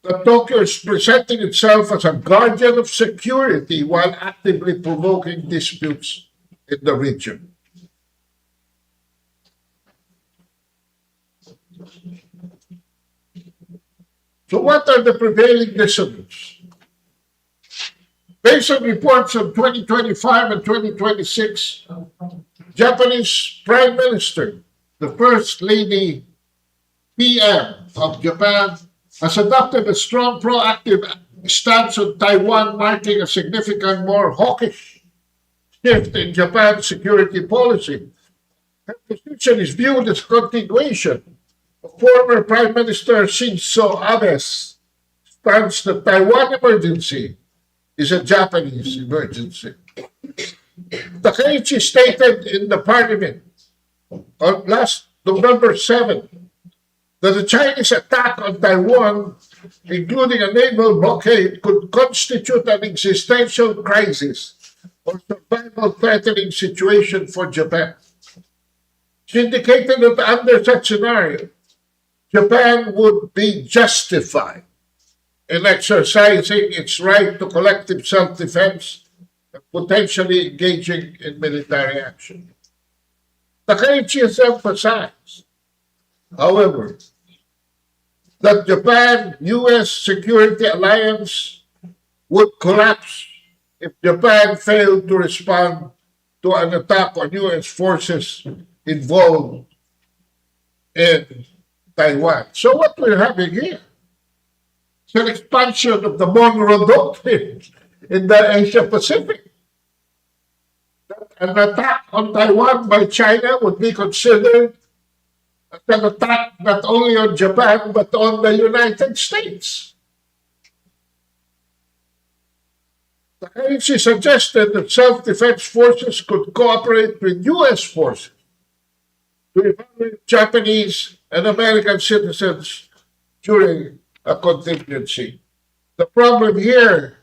that Tokyo is presenting itself as a guardian of security while actively provoking disputes in the region. So what are the prevailing dissonance? Based on reports of 2025 and 2026, Japanese Prime Minister, the First Lady PM of Japan, has adopted a strong proactive stance on Taiwan, marking a significant more hawkish shift in Japan's security policy. Her position is viewed as continuation of former Prime Minister Shinzo Abe's stance that Taiwan emergency is a Japanese emergency. Takaichi stated in the parliament on last November 7 that the Chinese attack on Taiwan, including a naval blockade, could constitute an existential crisis or survival-threatening situation for Japan. She indicated that under such scenario, Japan would be justified in exercising its right to collective self-defense and potentially engaging in military action. Takaichi has emphasized, however, that Japan-US security alliance would collapse if Japan failed to respond to an attack on US forces involved in Taiwan. So what we're having here is an expansion of the Monroe Doctrine in the Asia Pacific. An attack on Taiwan by China would be considered as an attack not only on Japan but on the United States. Takaichi suggested that self-defense forces could cooperate with U.S. forces to evaluate Japanese and American citizens during a contingency. The problem here,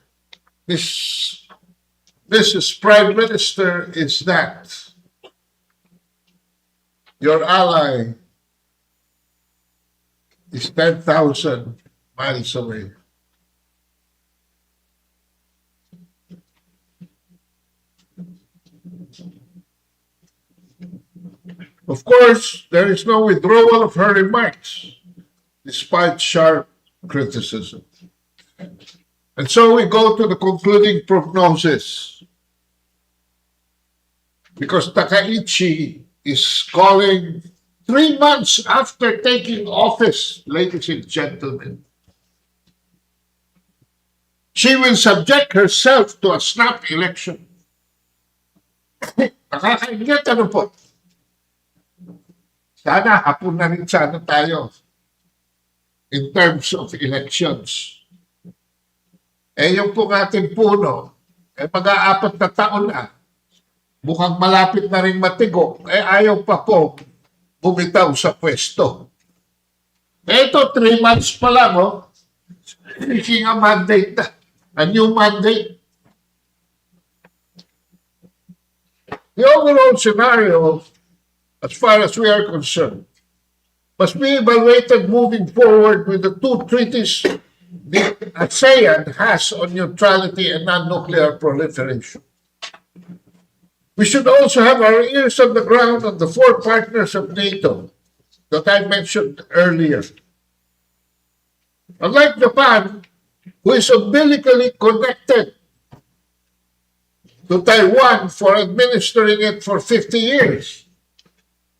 Mrs. Prime Minister, is that your ally is 10,000 miles away. Of course, there is no withdrawal of her remarks, despite sharp criticism. And so we go to the concluding prognosis. Because Takaichi is calling 3 months after taking office, ladies and gentlemen. She will subject herself to a snap election. Nakakaingit, ano po? Sana hapon na rin sana tayo in terms of elections. Yung pong ating puno, mag-aapat na taon na, mukhang malapit na rin matigo, ayaw pa po bumitaw sa pwesto. Ito, 3 months pa lang, seeking a mandate na, a new mandate. The overall scenario, as far as we are concerned, must be evaluated moving forward with the 2 treaties the ASEAN has on neutrality and non-nuclear proliferation. We should also have our ears on the ground on the 4 partners of NATO that I mentioned earlier. Unlike Japan, who is umbilically connected to Taiwan for administering it for 50 years.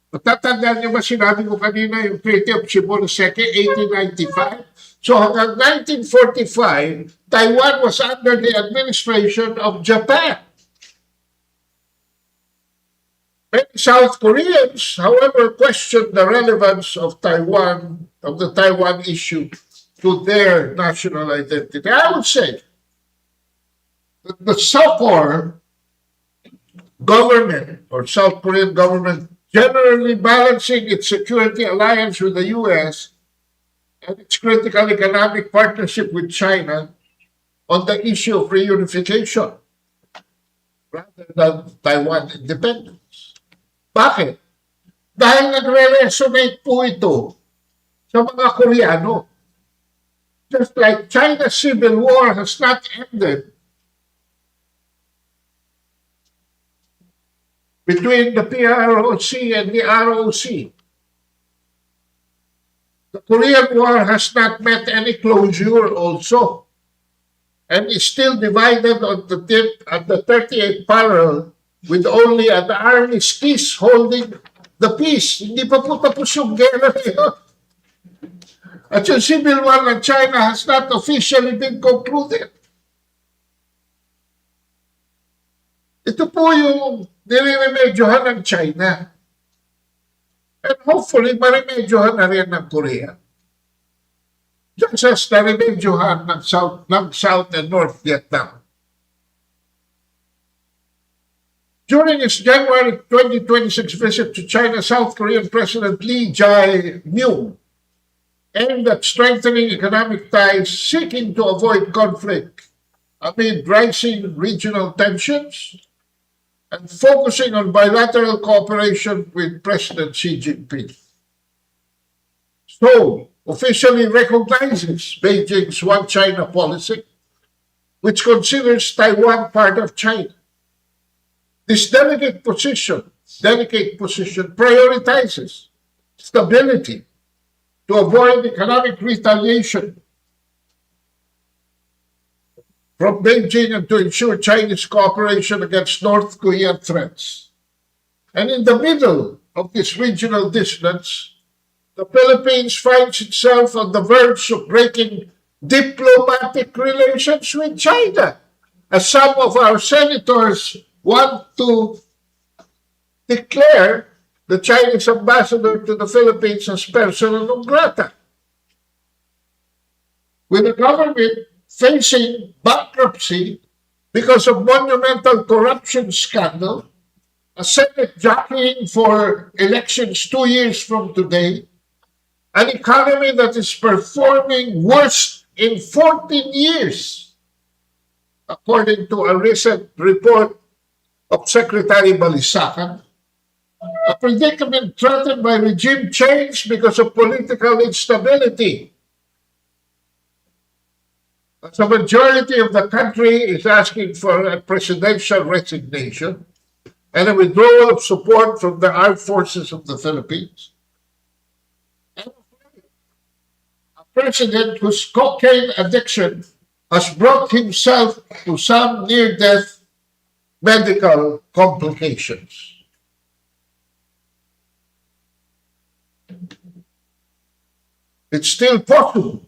Matatandaan niyo ba sinabi ko kanina yung Treaty of Shimonoseki, 1895? So hanggang 1945, Taiwan was under the administration of Japan. Many South Koreans, however, questioned the relevance of Taiwan, of the Taiwan issue to their national identity. I would say that the so-called government or South Korean government generally balancing its security alliance with the U.S. and its critical economic partnership with China on the issue of reunification rather than Taiwan independence. Bakit? Dahil nagre-resonate po ito sa mga Koreano. Just like China's civil war has not ended between the PROC and the ROC. The Korean War has not met any closure also and is still divided on the 38th parallel with only an armistice holding the peace. Hindi pa po tapos yung gera yun. At yung civil war ng China has not officially been concluded. Ito po yung nire-remedyohan ng China. And hopefully, maremedyohan na rin ng Korea. Just as na-remedyohan ng South and North Vietnam. During his January 2026 visit to China, South Korean President Lee Jae-myung aimed at strengthening economic ties, seeking to avoid conflict amid rising regional tensions and focusing on bilateral cooperation with President Xi Jinping. Seoul officially recognizes Beijing's One China policy, which considers Taiwan part of China. This delicate position prioritizes stability to avoid economic retaliation from Beijing and to ensure Chinese cooperation against North Korean threats. And in the middle of this regional dissonance, the Philippines finds itself on the verge of breaking diplomatic relations with China, as some of our senators want to declare the Chinese ambassador to the Philippines as persona non grata, with the government facing bankruptcy because of monumental corruption scandal, a Senate jockeying for elections 2 years from today, an economy that is performing worst in 14 years, according to a recent report of Secretary Balisacan, a predicament threatened by regime change because of political instability. As a majority of the country is asking for a presidential resignation and a withdrawal of support from the armed forces of the Philippines. And a president whose cocaine addiction has brought himself to some near-death medical complications. It's still possible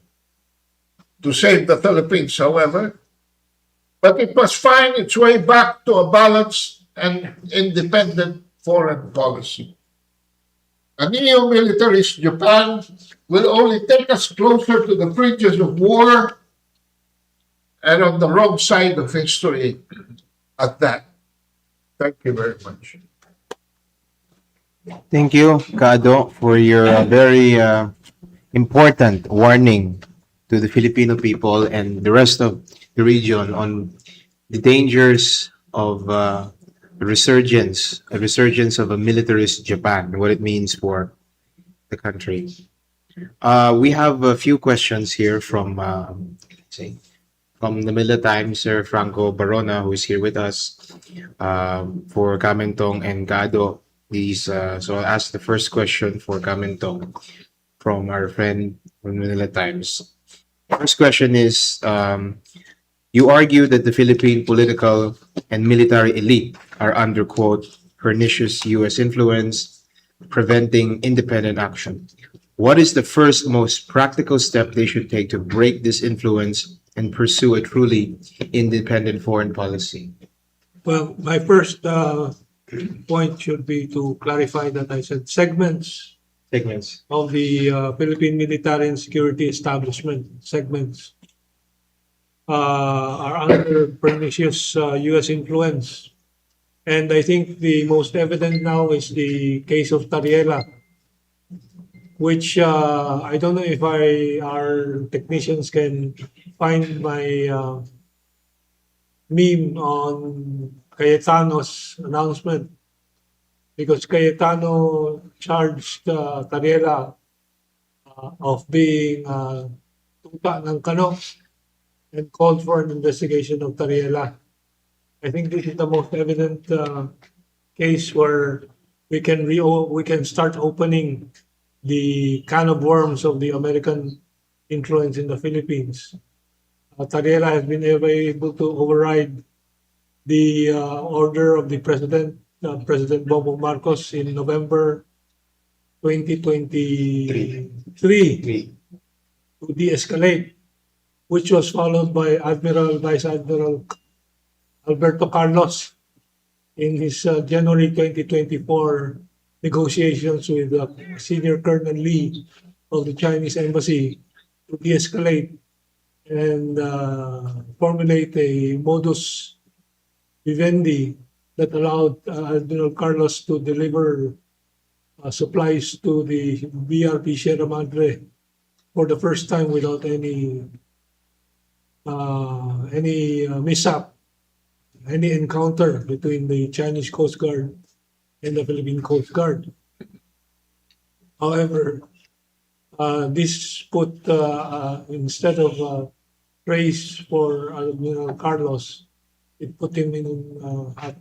to save the Philippines, however, but it must find its way back to a balanced and independent foreign policy. A neo-militarist Japan will only take us closer to the fringes of war and on the wrong side of history at that. Thank you very much. Thank you, Kado, for your very important warning to the Filipino people and the rest of the region on the dangers of a resurgence of a militarist Japan, what it means for the country. We have a few questions here from the Manila Times, Sir Franco Barona, who is here with us, for Kamentong and Kado. So I'll ask the first question for Kamentong from our friend from Manila Times. First question is, you argue that the Philippine political and military elite are under, quote, pernicious U.S. influence, preventing independent action. What is the first most practical step they should take to break this influence and pursue a truly independent foreign policy? Well, my first point should be to clarify that I said segments of the Philippine military and security establishment segments are under pernicious U.S. influence. And I think the most evident now is the case of Tariela, which I don't know if our technicians can find my meme on Cayetano's announcement, because Cayetano charged Tariela of being tuta ng kano and called for an investigation of Tariela. I think this is the most evident case where we can start opening the can of worms of the American influence in the Philippines. Tariela has been able to override the order of the President Bongbong Marcos in November 2023 to de-escalate, which was followed by Vice Admiral Alberto Carlos in his January 2024 negotiations with Senior Colonel Lee of the Chinese Embassy to de-escalate and formulate a modus vivendi that allowed Admiral Carlos to deliver supplies to the BRP Sierra Madre for the first time without any mishap, any encounter between the Chinese Coast Guard and the Philippine Coast Guard. However, this put, instead of praise for Admiral Carlos, it put him in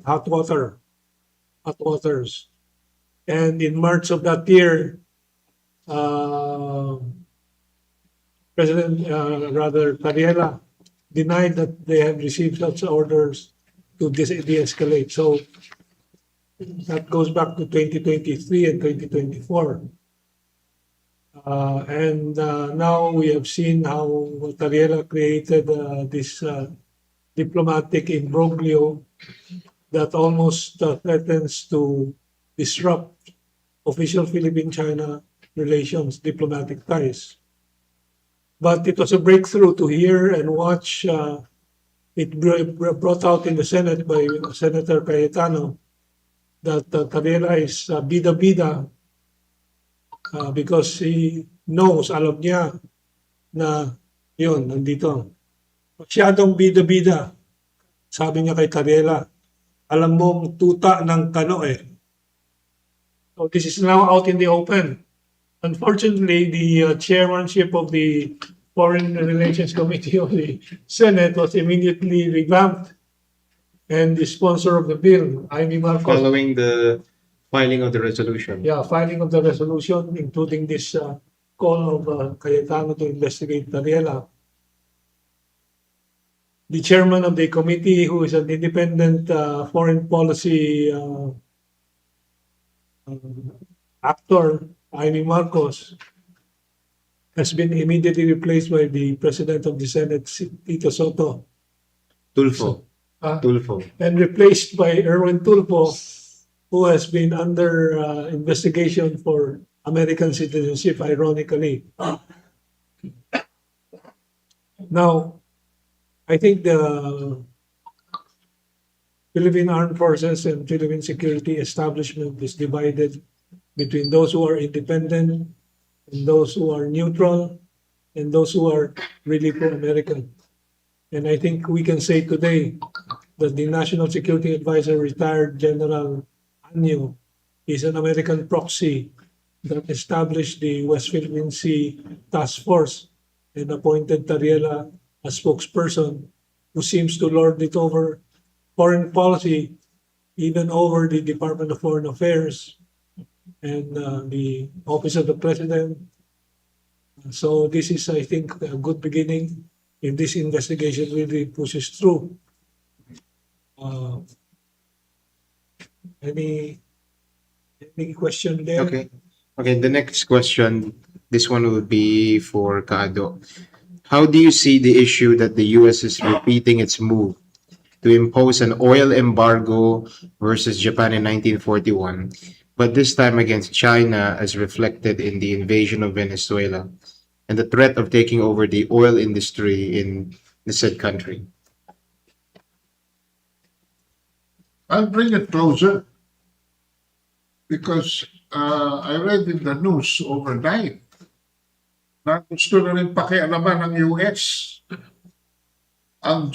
hot waters. And in March of that year, Tariela denied that they had received such orders to de-escalate. So that goes back to 2023 and 2024. And now we have seen how Tariela created this diplomatic imbroglio that almost threatens to disrupt official Philippine-China relations, diplomatic ties. But it was a breakthrough to hear and watch brought out in the Senate by Senator Cayetano that Tarela is bida-bida because he knows, alam niya na yun, nandito. Masyadong bida-bida. Sabi niya kay Tarela, alam mong tuta ng kano eh. So this is now out in the open. Unfortunately, the chairmanship of the Foreign Relations Committee of the Senate was immediately revamped, and the sponsor of the bill, Amy Marcos, Following the filing of the resolution. filing of the resolution, including this call of Cayetano to investigate Tariela. The chairman of the committee, who is an independent foreign policy actor, Amy Marcos, has been immediately replaced by the president of the Senate, Tito Soto, Tulfo. Ah. Tulfo. and replaced by Erwin Tulfo, who has been under investigation for American citizenship, ironically. Now, I think the Philippine Armed Forces and Philippine security establishment is divided between those who are independent and those who are neutral and those who are really pro-American. And I think we can say today that the National Security Advisor, retired General Anyo, is an American proxy that established the West Philippine Sea Task Force and appointed Tariela as spokesperson, who seems to lord it over foreign policy, even over the Department of Foreign Affairs and the Office of the President. So this is, I think, a good beginning if this investigation really pushes through. Any question there? Okay. Okay, the next question, this one will be for Kado. How do you see the issue that the US is repeating its move to impose an oil embargo versus Japan in 1941, but this time against China as reflected in the invasion of Venezuela and the threat of taking over the oil industry in the said country? I'll bring it closer because I read in the news overnight na gusto na rin pakialaman ng US ang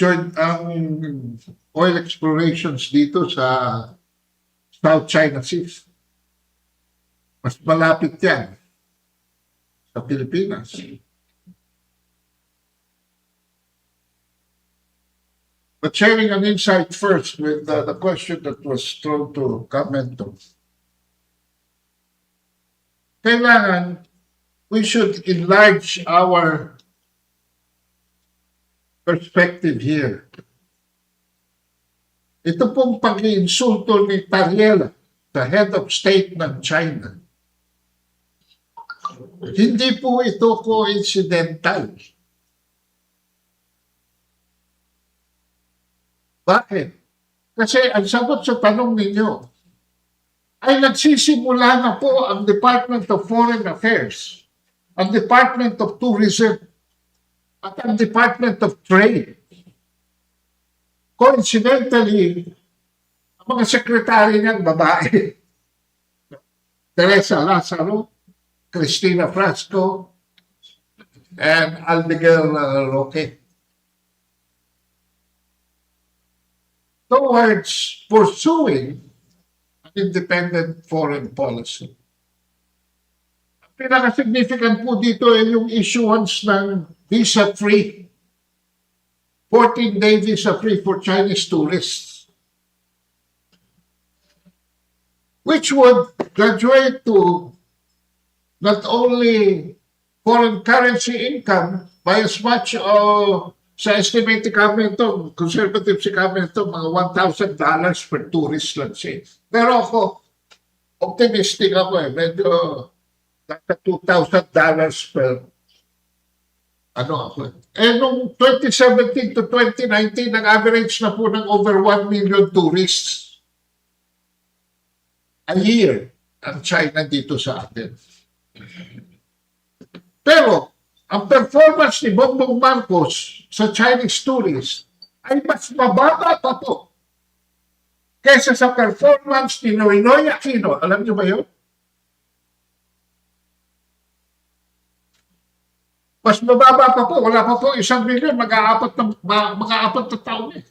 oil explorations dito sa South China Sea. Mas malapit yan sa Pilipinas. But sharing an insight first with the question that was thrown to Kamento. Kailangan we should enlarge our perspective here. Ito pong pag-iinsulto ni Tariela, the head of state ng China, hindi po ito coincidental. Bakit? Kasi ang sagot sa tanong ninyo ay nagsisimula na po ang Department of Foreign Affairs, ang Department of Tourism, at ang Department of Trade. Coincidentally, ang mga sekretary niyan babae, Teresa Lazaro, Cristina Frasco, and Almiguel Roque. Towards pursuing an independent foreign policy. Ang pinaka-significant po dito ay yung issuance ng visa-free, 14-day visa-free for Chinese tourists, which would graduate to not only foreign currency income by as much sa estimate ni Kamento, conservative si Kamento, mga $1,000 per tourist, let's say. Pero ako, optimistic ako medyo nasa $2,000 per ako. Nung 2017 to 2019, ang average na po ng over 1 million tourists a year ang China dito sa atin. Pero, ang performance ni Bongbong Marcos sa Chinese tourists ay mas mababa pa po kaysa sa performance ni Noynoy Aquino. Alam niyo ba yun? Mas mababa pa po. Wala pa po 1 milyon. Mag-aapat na taon eh.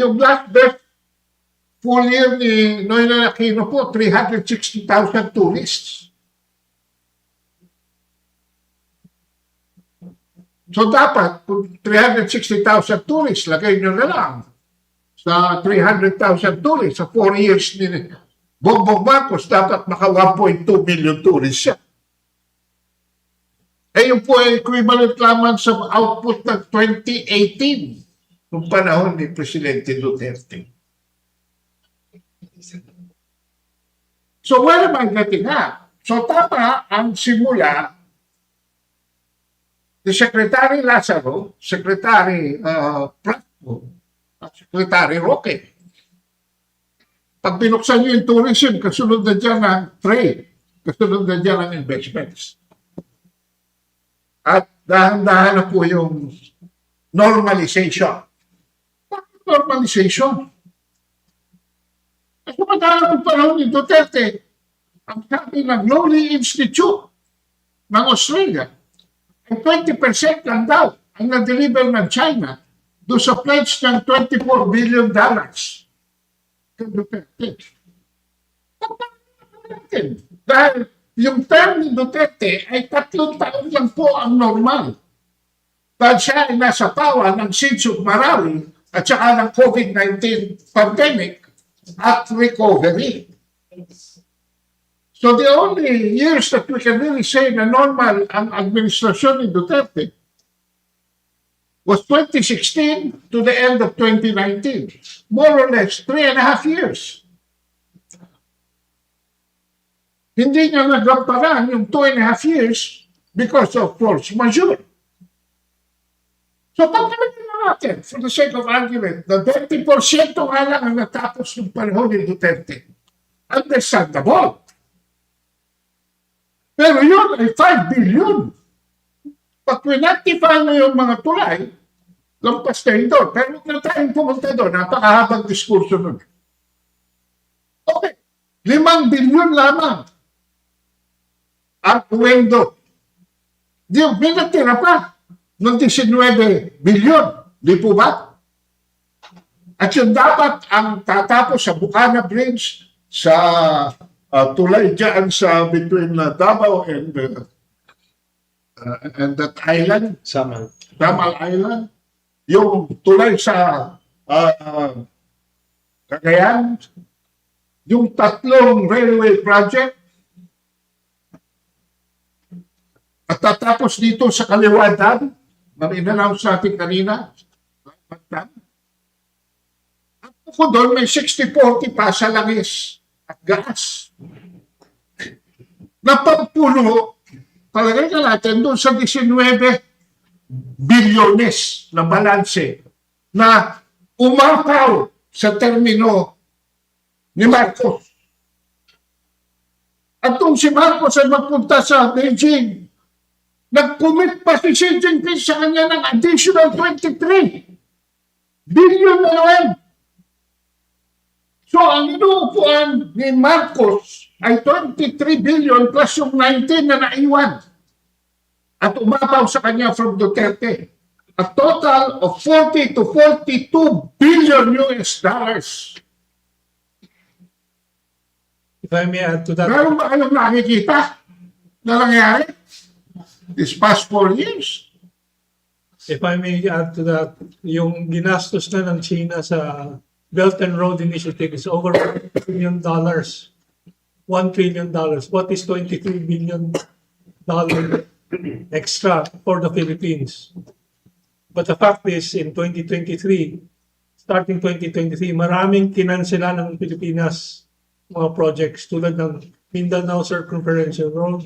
Yung last best full year ni Noynoy Aquino po, 360,000 tourists. So dapat, kung 360,000 tourists, lagay nyo na lang sa 300,000 tourists sa 4 years ni Bongbong Marcos, dapat maka 1.2 million tourists siya. Eh yung po ay equivalent lamang sa output ng 2018 noong panahon ni Presidente Duterte. So where am I getting at? So tama ang simula ni Secretary Lazaro, Secretary Prato, at Secretary Roque. Pag binuksan niyo yung tourism, kasunod na dyan ang trade, kasunod na dyan ang investments. At dahan-dahan na po yung normalization. Bakit normalization? Kasi madalang ang panahon ni Duterte, ang sabi ng Lowry Institute ng Australia, ay 20% lang daw ang na-deliver ng China doon sa pledge ng $24 billion kay Duterte. Dahil yung term ni Duterte ay 3 taon lang po ang normal. Dahil siya ay nasa pawa ng Siege of Marawi at saka ng COVID-19 pandemic at recovery. So the only years that we can really say na normal ang administrasyon ni Duterte was 2016 to the end of 2019. More or less, 3.5 years. Hindi niya nagamparan yung 2.5 years because of force majeure. So pagkalagin na natin, for the sake of argument, na 20% nga lang ang natapos ng panahon ni Duterte. Understandable. Pero yun ay 5 billion. Pag pinactify mo yung mga tulay, lampas na yun doon. Pero huwag na tayong pumunta doon. Napakahabang diskurso nun. Okay. 5 billion lamang ang window. Di, may natira pa ng 19 billion. Di po ba? At yun dapat ang tatapos sa Bukana Bridge, sa tulay dyan sa between Davao and that island, Samal Island, yung tulay sa Cagayan, yung 3 railway project, at tatapos dito sa Kaliwadan, na in-announce natin kanina, at ako doon may 60-40 pa sa langis at gas. Napagpuno, palagay ka natin doon sa 19 bilyones na balanse na umapaw sa termino ni Marcos. At kung si Marcos ay magpunta sa Beijing, nag-commit pa si Xi Jinping sa kanya ng additional 23 billion na yuan. So, ang inuupuan ni Marcos ay 23 billion plus yung 19 na naiwan. At umapaw sa kanya from Duterte. A total of 40 to 42 billion US dollars. If I may add to that, Meron ba kayong nakikita na nangyari this past 4 years? if I may add to that, yung ginastos na ng China sa Belt and Road Initiative is over $1 trillion. $1 trillion. What is $23 billion extra for the Philippines? But the fact is, in 2023, starting 2023, maraming kinansela ng Pilipinas mga projects tulad ng Mindanao Circumferential Road,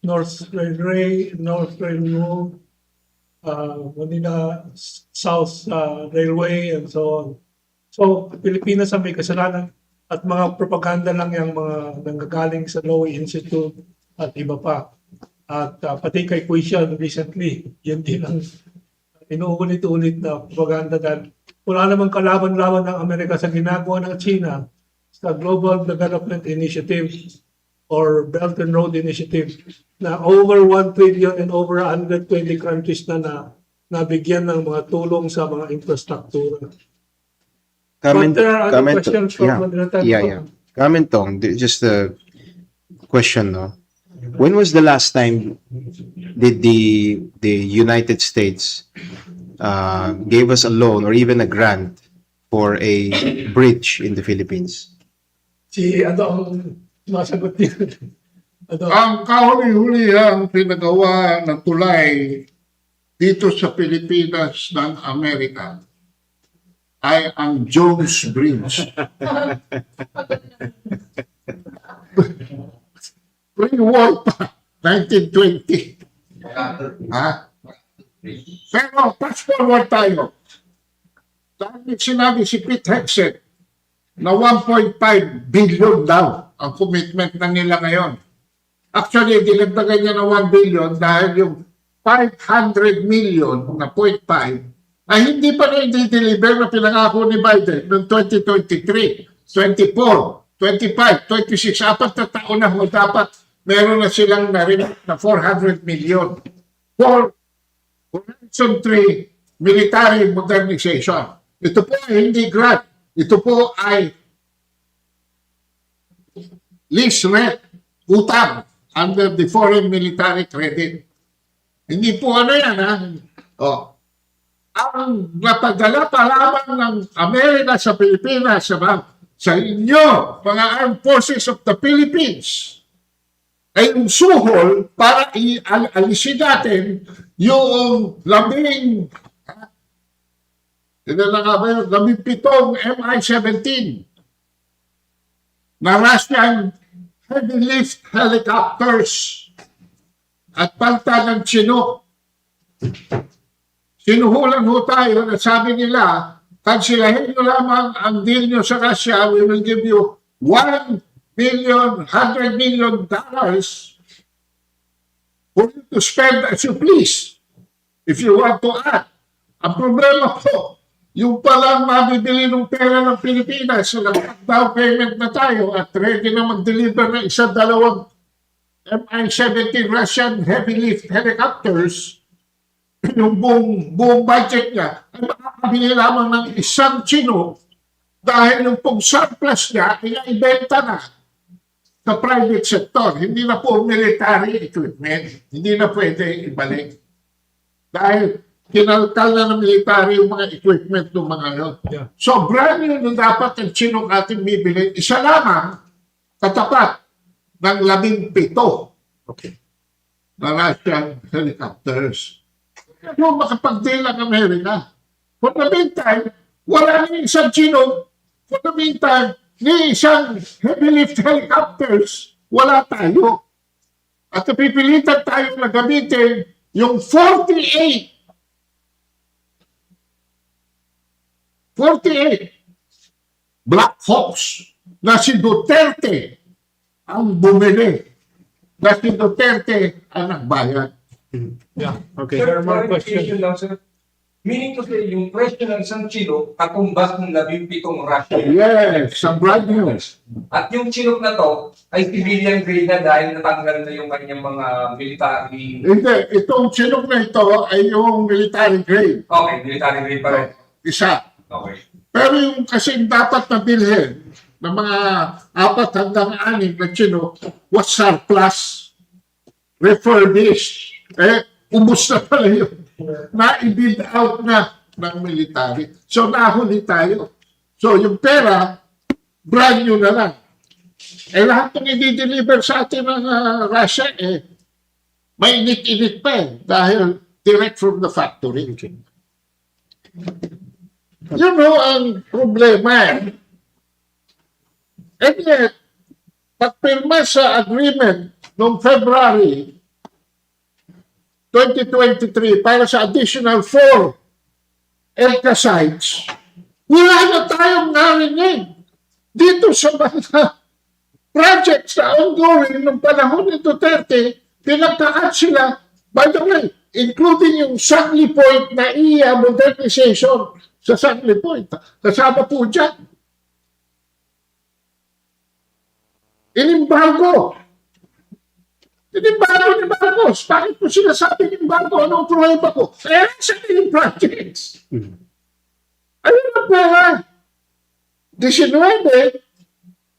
North Railway, Manila South Railway, and so on. So, Pilipinas ang may kasalanan at mga propaganda lang yung mga nanggagaling sa Lowy Institute at iba pa. At pati kay Quishan recently, yun din ang inuulit-ulit na propaganda dahil wala namang kalaban-laban ng Amerika sa ginagawa ng China sa Global Development Initiative or Belt and Road Initiative na over 1 trillion and over 120 countries na nabigyan ng mga tulong sa mga infrastruktura. Comment, But there are other comment, questions from yeah, Moderator. yeah. Comment on, just a question, no? When was the last time did the United States gave us a loan or even a grant for a bridge in the Philippines? Si ano ang masagot niya? Ano? Ang kahuli-huli ang pinagawa ng tulay dito sa Pilipinas ng Amerika ay ang Jones Bridge. Pre-war pa, 1920. Ha? Pero fast forward tayo. Dahil sinabi si Pete Hegseth na 1.5 billion daw ang commitment na nila ngayon. Actually, dinagdagan niya na 1 billion dahil yung 500 million na 0.5 ay hindi pa rin i-deliver na pinangako ni Biden noong 2023, 24, 25, 26. 4 na taon na dapat meron na silang narinig na 400 million for Horizon 3 military modernization. Ito po ay hindi grant. Ito po ay lease rent, utang under the foreign military credit. Hindi po ano yan, ha? Oh. Ang napadala pa lamang ng Amerika sa Pilipinas, sa inyo, mga Armed Forces of the Philippines, ay yung suhol para alisin natin yung labing pitong MI-17 na Russian heavy lift helicopters at palta ng Chinook. Sinuhulan ho tayo na sabi nila, kansilahin nyo lamang ang deal nyo sa Russia, we will give you $1 million, $100 million for you to spend as you please if you want to add. Ang problema po, yung palang mabibili ng pera ng Pilipinas, nag-down payment na tayo at ready na mag-deliver ng dalawang MI-17 Russian heavy lift helicopters, yung buong budget niya ay makakabili lamang ng isang Chinook dahil yung pong surplus niya ay ibenta na sa private sector. Hindi na po military equipment. Hindi na pwede ibalik. Dahil kinalkal na ng military yung mga equipment ng mga yun. Yeah. So, brand new na dapat ang Chinook ating bibili. Isa lamang katapat ng 17 Okay. na Russian helicopters. Ano makapag-deal ang Amerika? For the meantime, wala ni isang Chinook. For the meantime, ni isang heavy lift helicopters, wala tayo. At napipilitan tayo na gamitin yung 48 Black Hawks na si Duterte ang bumili. Na si Duterte ang nagbayad. Yeah. Okay. There are more questions. Clarification lang, sir. Meaning to say, yung presyo ng isang Chinook, katumbas ng 17 Russian. Yes, ang brand new. At yung Chinook na to, ay civilian grade na dahil natanggal na yung kanyang mga military. Hindi, itong Chinook na ito ay yung military grade. Okay, military grade pa rin. Isa. Okay. Pero yung kasing dapat na bilhin ng mga 4 hanggang 6 na Chinook was surplus, refurbished. Ubus na pala yun. Na-bid out na ng military. So, nahuli tayo. So, yung pera, brand new na lang. Lahat ng i-deliver sa atin ng Russia, may init-init pa dahil direct from the factory. You know, ang problema and yet, pagpirma sa agreement noong February 2023 para sa additional 4 ELCA sites, wala na tayong narinig dito sa mga projects na ongoing ng panahon ni Duterte, pinagkakat sila, by the way, including yung Sangley Point na modernization sa Sangley Point. Kasama po dyan. Inimbargo. Inimbargo ni Marcos. Bakit po sinasabi inimbargo? Anong problema ko? Kaya sa yung projects. Ayun ang pera. 19,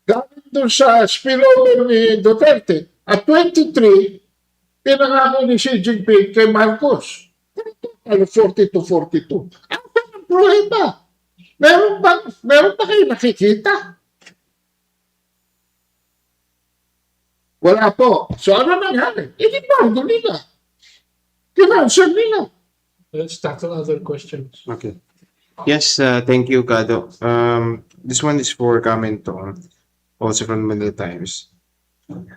galing doon sa spillover ni Duterte. At 23, pinangako ni Xi Jinping kay Marcos. 40 to 42. Ano ang problema? Meron ba kayo nakikita? Wala po. So ano nangyari? Inimbargo nila. Kinansel nila. Let's tackle other questions. Okay. Yes, thank you, Kado. This one is for Kamento, also from Manila Times.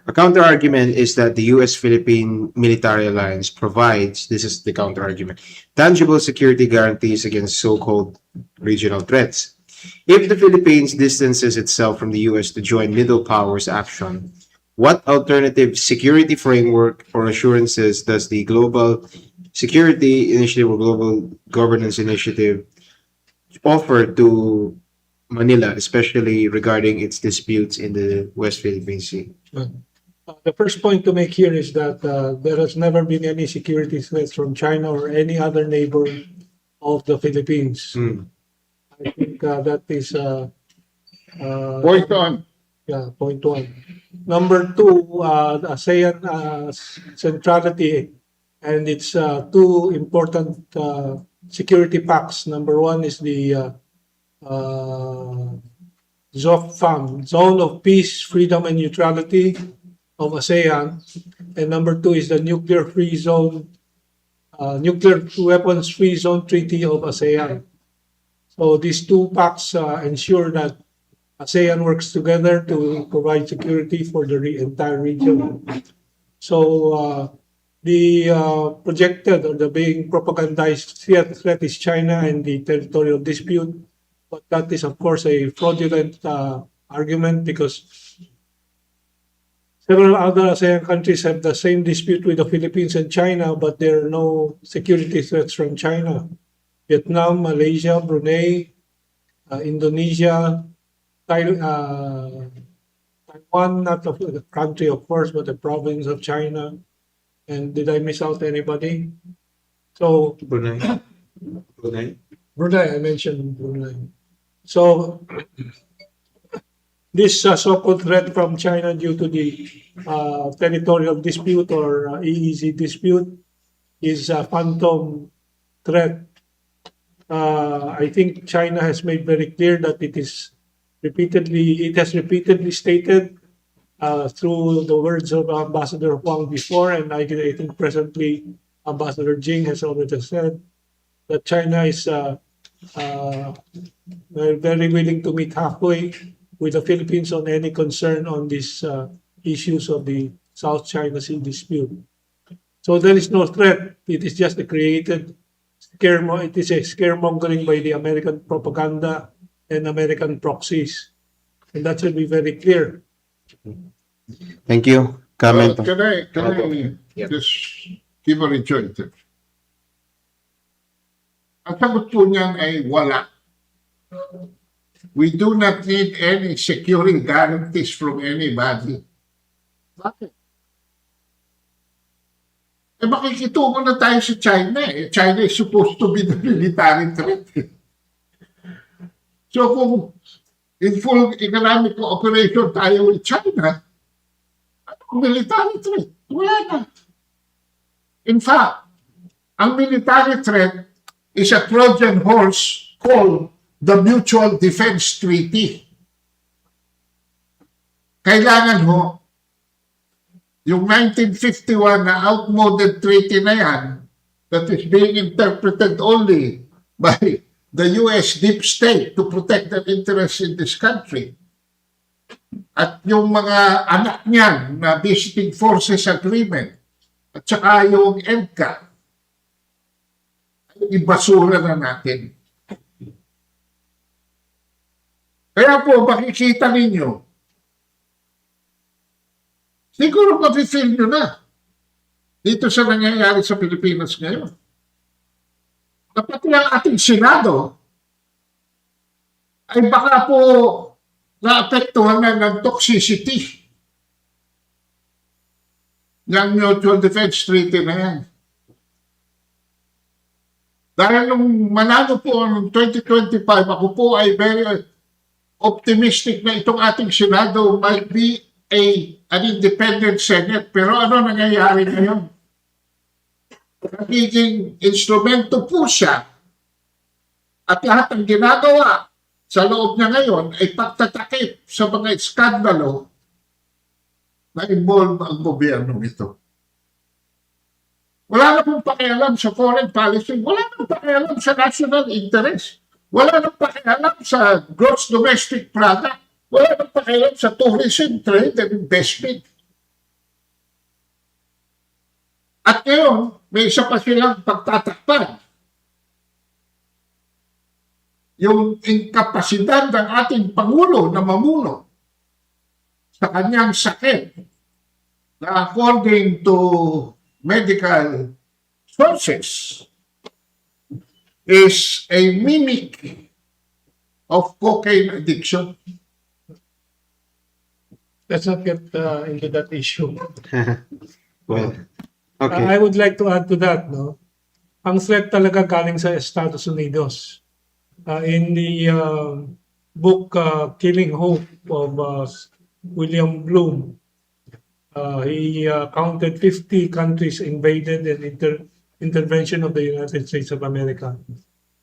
A counter-argument is that the US-Philippine military alliance provides, this is the counter-argument, tangible security guarantees against so-called regional threats. If the Philippines distances itself from the US to join middle powers action, what alternative security framework or assurances does the Global Security Initiative or Global Governance Initiative offer to Manila, especially regarding its disputes in the West Philippine Sea? The first point to make here is that there has never been any security threats from China or any other neighbor of the Philippines. I think that is Point on. yeah, point one. Number two, ASEAN centrality and its two important security pacts. Number one is the ZOFAM, Zone of Peace, Freedom and Neutrality of ASEAN. And number two is the Nuclear Weapons Free Zone Treaty of ASEAN. So these two pacts ensure that ASEAN works together to provide security for the entire region. So the projected or the being propagandized threat is China and the territorial dispute. But that is, of course, a fraudulent argument because several other ASEAN countries have the same dispute with the Philippines and China, but there are no security threats from China. Vietnam, Malaysia, Brunei, Indonesia, Taiwan, not a country, of course, but a province of China. And did I miss out anybody? So Brunei. Brunei. Brunei, I mentioned Brunei. So this so-called threat from China due to the territorial dispute or EEZ dispute is a phantom threat. I think China has made very clear that it has repeatedly stated through the words of Ambassador Huang before, and I think presently Ambassador Jing has already said that China is very willing to meet halfway with the Philippines on any concern on these issues of the South China Sea dispute. So there is no threat. It is just a created it is a scaremongering by the American propaganda and American proxies. And that should be very clear. Thank you, Kamento. Can I Yep. just give a rejoinder? Ang sagot po niyan ay wala. We do not need any security guarantees from anybody. Bakit? Makikitungo na tayo sa China. China is supposed to be the military threat. So kung in full economic cooperation tayo with China, anong military threat? Wala na. In fact, ang military threat is a Trojan horse called the Mutual Defense Treaty. Kailangan ho, yung 1951 na outmoded treaty na yan, that is being interpreted only by the US deep state to protect their interests in this country. At yung mga anak niyan na Visiting Forces Agreement at saka yung ENCA, ibasura na natin. Kaya po, makikita ninyo, siguro mafe-feel nyo na dito sa nangyayari sa Pilipinas ngayon. Na pati ang ating Senado ay baka po naapektuhan na ng toxicity ng Mutual Defense Treaty na yan. Dahil nung manalo po noong 2025, ako po ay very optimistic na itong ating Senado might be an independent Senate. Pero ano nangyayari ngayon? Nagiging instrumento po siya at lahat ng ginagawa sa loob niya ngayon ay pagtatakip sa mga skandalo na involve ang gobyerno nito. Wala na pong pakialam sa foreign policy, wala na pong pakialam sa national interest, wala na pong pakialam sa gross domestic product, wala na pong pakialam sa tourism, trade, and investment. At ngayon, may isa pa silang pagtatakpan. Yung inkapasidad ng ating Pangulo na mamuno sa kanyang sakit na according to medical sources is a mimic of cocaine addiction. Let's not get into that issue. Well, okay. I would like to add to that, no? Ang threat talaga galing sa Estados Unidos. In the book Killing Hope of William Bloom, he counted 50 countries invaded and intervention of the United States of America.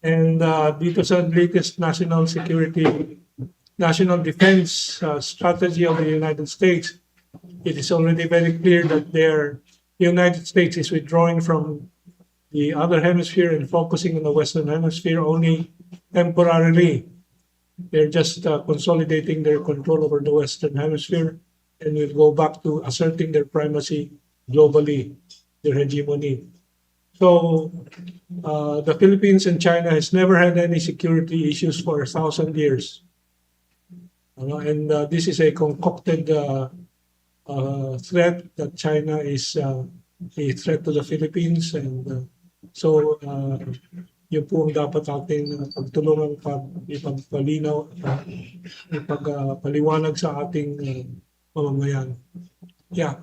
And dito sa latest national defense strategy of the United States, it is already very clear that the United States is withdrawing from the other hemisphere and focusing on the Western hemisphere only temporarily. They're just consolidating their control over the Western hemisphere and will go back to asserting their primacy globally, their hegemony. So the Philippines and China has never had any security issues for 1,000 years. And this is a concocted threat that China is a threat to the Philippines. And so yun po ang dapat natin pagtulungan ipagpalinaw, ipagpaliwanag sa ating mamamayan. Yeah.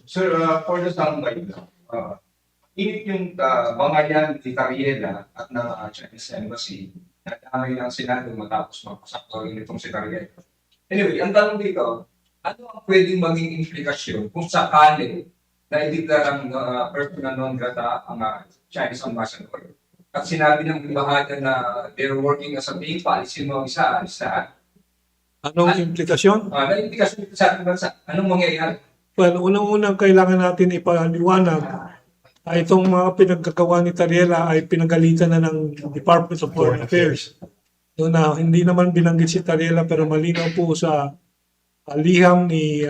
Sir, for the soundbite, init yung bangayan ni Cariela at ng Chinese Embassy na damay ng Senado matapos mapasakto itong si Cariela. Anyway, ang tanong dito, ano ang pwedeng maging implikasyon kung sakali na ideklarang persona non grata ang Chinese ambassador? At sinabi ng embahada na they're working as a main policy mo isa. Anong implikasyon? Na implikasyon sa ating bansa, anong mangyayari? Well, unang-unang kailangan natin ipaliwanag itong mga pinagkagawa ni Tariela ay pinagalitan na ng Department of Foreign Affairs. No, na hindi naman binanggit si Tariela pero malinaw po sa liham ni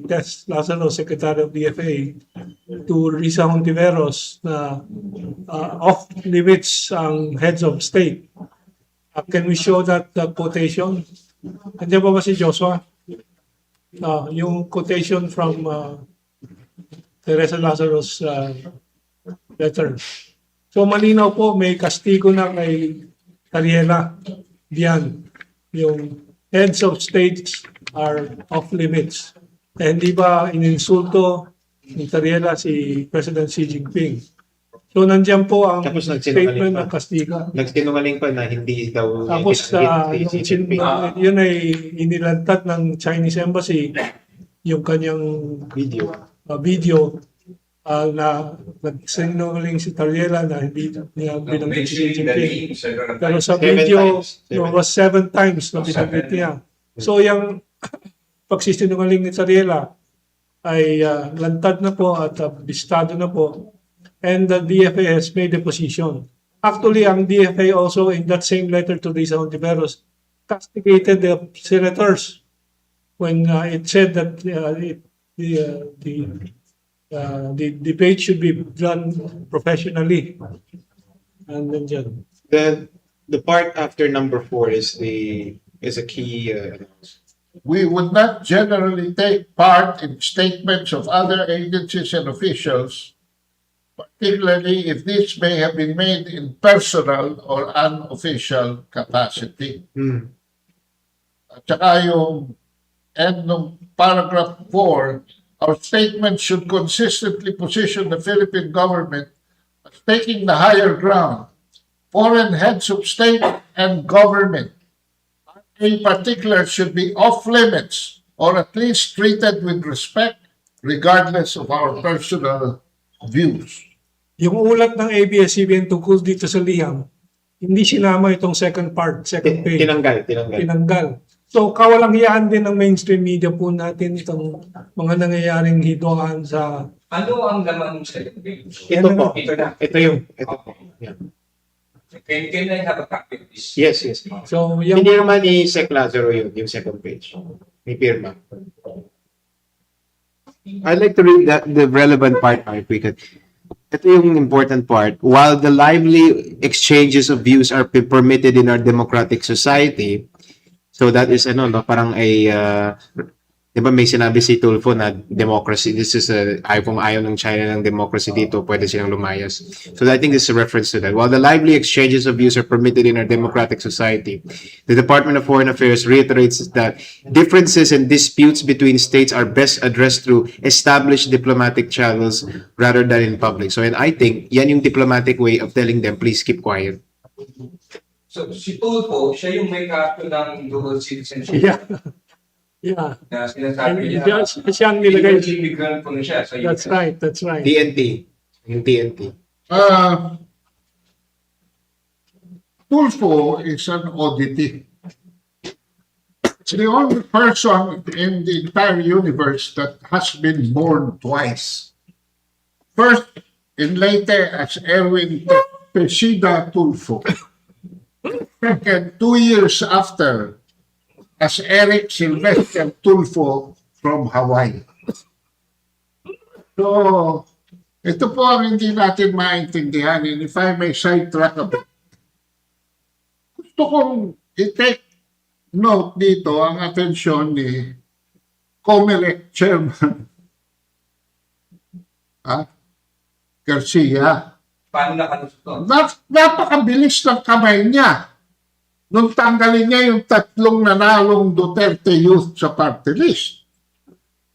Tess Lazaro, Secretary of DFA, to Risa Hontiveros na off limits ang heads of state. Can we show that quotation? Nandiyan ba si Joshua? Yung quotation from Teresa Lazaro's letter. So malinaw po, may kastigo na kay Tariela diyan. Yung heads of states are off limits. Eh, hindi ba ininsulto ni Tariela si President Xi Jinping? So nandiyan po ang Tapos statement ng kastiga. Nagsinungaling pa na hindi daw Tapos yun ay inilantad ng Chinese Embassy yung kanyang video na nagsinungaling si Tariela na hindi niya binanggit si Xi Jinping. Pero sa video, it was 7 times na binanggit niya. So yung pagsisinungaling ni Tariela ay lantad na po at bistado na po. And the DFA has made a position. Actually, ang DFA also in that same letter to Risa Hontiveros castigated the senators when it said that the debate should be done professionally. And then dyan. the part after number 4 is a key. We would not generally take part in statements of other agencies and officials, particularly if this may have been made in personal or unofficial capacity. Hmm. At saka yung end ng paragraph 4, our statement should consistently position the Philippine government as taking the higher ground. Foreign heads of state and government, in particular, should be off limits or at least treated with respect regardless of our personal views. Yung ulat ng ABS-CBN tungkol dito sa liham, hindi sinama itong second page. Tinanggal. So, kawalang-hiyaan din ng mainstream media po natin itong mga nangyayaring hidwaan sa... Ano ang laman sa page? Ito po. Ito na. Ito po. Yeah. Can I have a copy of this? Yes. So, yung... Hindi naman ni Sec Lazaro yun, yung second page. May pirma. I'd like to read the relevant part, if we could. Ito yung important part. While the lively exchanges of views are permitted in our democratic society, so that is parang di ba may sinabi si Tulfo na democracy, this is kung ayaw ng China ng democracy dito, pwede silang lumayas. So I think this is a reference to that. While the lively exchanges of views are permitted in our democratic society, the Department of Foreign Affairs reiterates that differences and disputes between states are best addressed through established diplomatic channels rather than in public. So and I think yan yung diplomatic way of telling them, please keep quiet. So, si Tulfo, siya yung may kaso ng dual citizenship. Yeah. Na sinasabi niya, Siya ang nilagay. immigrant po na siya. So, That's right. TNT. Yung TNT. Tulfo is an oddity. It's the only person in the entire universe that has been born twice. First in Leyte as Erwin Teixeira Tulfo. Second, 2 years after, as Eric Sylvester Tulfo from Hawaii. So, ito po ang hindi natin maintindihan. And if I may sidetrack a bit, gusto kong i-take note dito ang atensyon ni COMELEC Chairman Garcia. paano nakalusot? Napakabilis ng kamay niya. Nung tanggalin niya yung 3 nanalong Duterte Youth sa party list.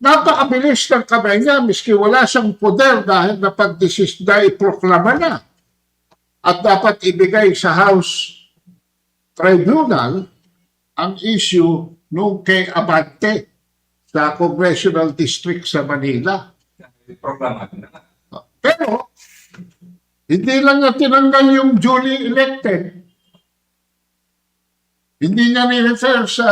Napakabilis ng kamay niya, miski wala siyang poder dahil napag-desisda iproklama na. At dapat ibigay sa House Tribunal ang issue nung kay Abante sa Congressional District sa Manila. Proklamado na nga. Pero, hindi lang niya tinanggal yung duly elected. Hindi niya ni-refer sa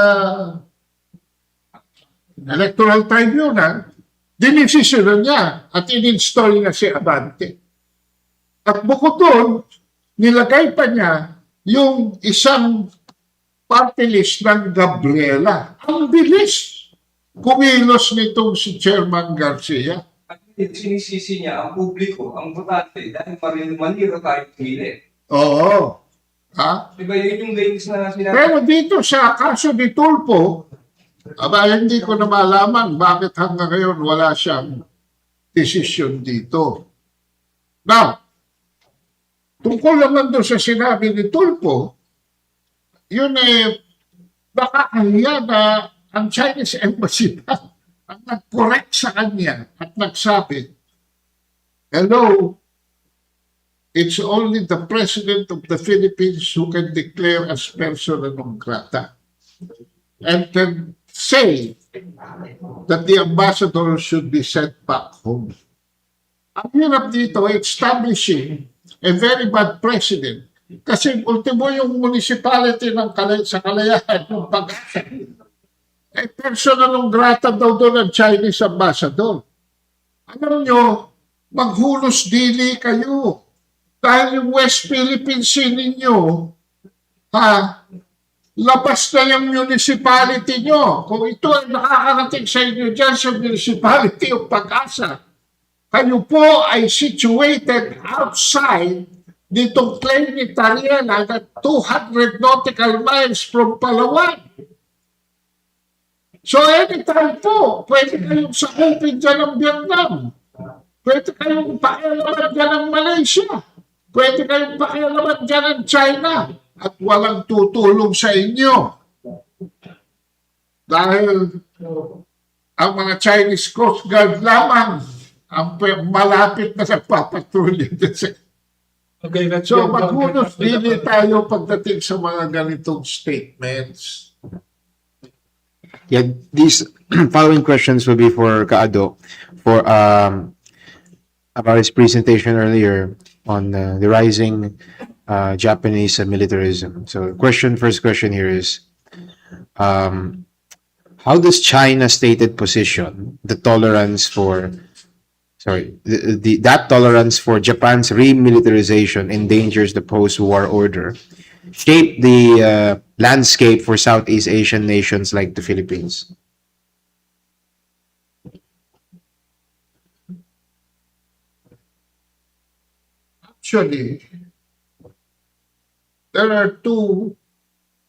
Electoral Tribunal, dinesisyonan niya at in-install niya si Abante. At bukod doon, nilagay pa niya yung isang party list ng Gabriela. Ang bilis kumilos nitong si Chairman Garcia. At sinisisi niya ang publiko, ang botante, dahil maniro tayo pumili. Oo. Ha? Diba yun yung games na sinabi? Pero dito sa kaso ni Tulfo, hindi ko na malaman bakit hanggang ngayon wala siyang desisyon dito. Now, tungkol naman doon sa sinabi ni Tulfo, yun nakakahiya na ang Chinese Embassy pa ang nag-correct sa kanya at nagsabi, hello, it's only the President of the Philippines who can declare as persona non grata and can say that the ambassador should be sent back home. Ang hirap dito, establishing a very bad precedent. Kasi ultimo yung municipality ng sa Kalayaan, yung Pag-asa, persona non grata daw doon ang Chinese ambassador. Alam nyo, maghulos dili kayo. Dahil yung West Philippine Sea ninyo, labas na yung municipality nyo. Kung ito ay nakakarating sa inyo dyan sa municipality o Pag-asa, kayo po ay situated outside Ditong claim ni Tariela na 200 nautical miles from Palawan. So anytime po, pwede kayong sakupin dyan ng Vietnam. Pwede kayong pakialaman dyan ng Malaysia. Pwede kayong pakialaman dyan ng China. At walang tutulong sa inyo. Dahil ang mga Chinese Coast Guard lamang ang malapit na nagpapatrolya. Okay, let's So get down maghunos to the- din tayo pagdating sa mga ganitong statements. Yeah, these following questions will be for Kaado for about his presentation earlier on the rising Japanese militarism. So, first question here is, how does China's stated position, that tolerance for Japan's remilitarization endangers the post-war order, shape the landscape for Southeast Asian nations like the Philippines? Actually, there are two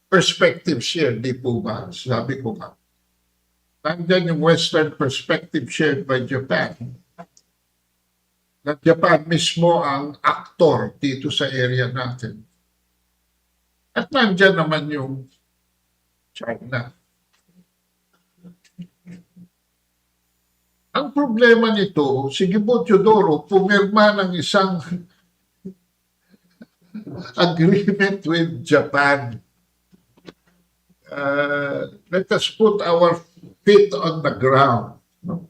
perspectives here, di po ba? Sabi ko nga. Nandiyan yung Western perspective shared by Japan. Na Japan mismo ang actor dito sa area natin. At nandiyan naman yung China. Ang problema nito, si Gibo Teodoro pumirma ng isang agreement with Japan. Let us put our feet on the ground. No?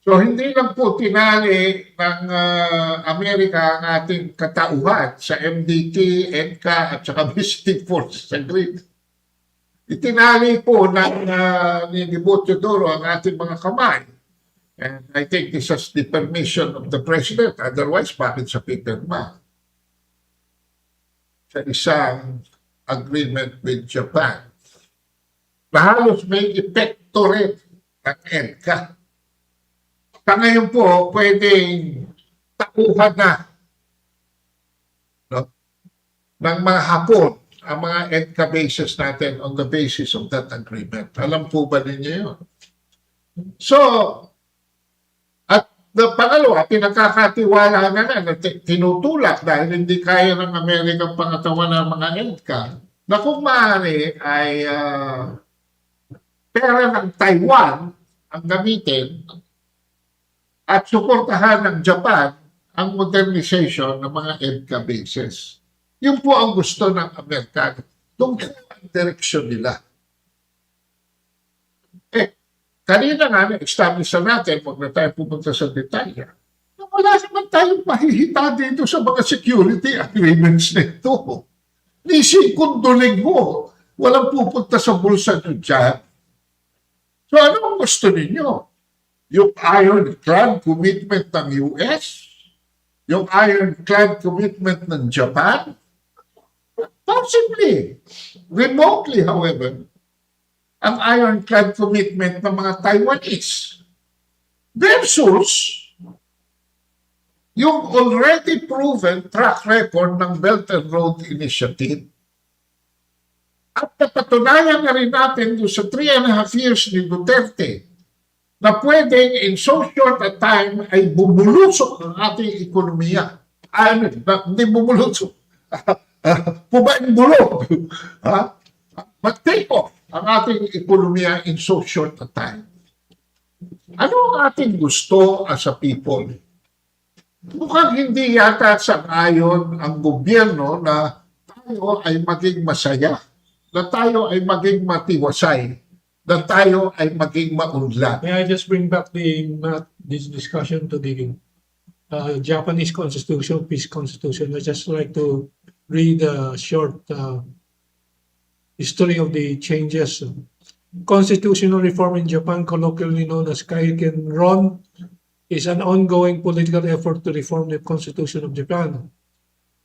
So hindi lang po tinali ng Amerika ang ating katauhan sa MDT, EDCA at saka Visiting Forces Agreement. Itinali po ni Gibo Teodoro ang ating mga kamay. And I think this is the permission of the President. Otherwise, bakit sa pipirma? Sa isang agreement with Japan. Na halos may epekto rin ng EDCA. Sa ngayon po, pwedeng takuhan na, no, ng mga Hapon ang mga EDCA bases natin on the basis of that agreement. Alam po ba ninyo yun? So, at pangalawa, pinakakatiwala na tinutulak dahil hindi kaya ng Amerikang pangatawan ng mga EDCA na kung maaari ay pera ng Taiwan ang gamitin at suportahan ng Japan ang modernization ng mga EDCA bases. Yun po ang gusto ng Amerikano. Doon ang direksyon nila. Kanina nga, na-establish na natin, huwag na tayo pumunta sa detalya, na wala naman tayong mahihita dito sa mga security agreements nito. Ni kundulig mo, walang pupunta sa bulsa nyo dyan. So ano ang gusto ninyo? Yung ironclad commitment ng US? Yung ironclad commitment ng Japan? Possibly. Remotely, however, ang ironclad commitment ng mga Taiwanese versus yung already proven track record ng Belt and Road Initiative. At napatunayan na rin natin doon sa 3.5 years ni Duterte na pwedeng in so short a time ay bumulusok ang ating ekonomiya. Hindi bumulusok. Pumain bulog. Mag-take off ang ating ekonomiya in so short a time. Ano ang ating gusto as a people? Mukhang hindi yata sang-ayon ang gobyerno na tayo ay maging masaya, na tayo ay maging matiwasay, na tayo ay maging maunlad. May I just bring back this discussion to the Japanese Constitution, Peace Constitution. I just like to read a short history of the changes. Constitutional reform in Japan, colloquially known as Kaiken Ron, is an ongoing political effort to reform the Constitution of Japan.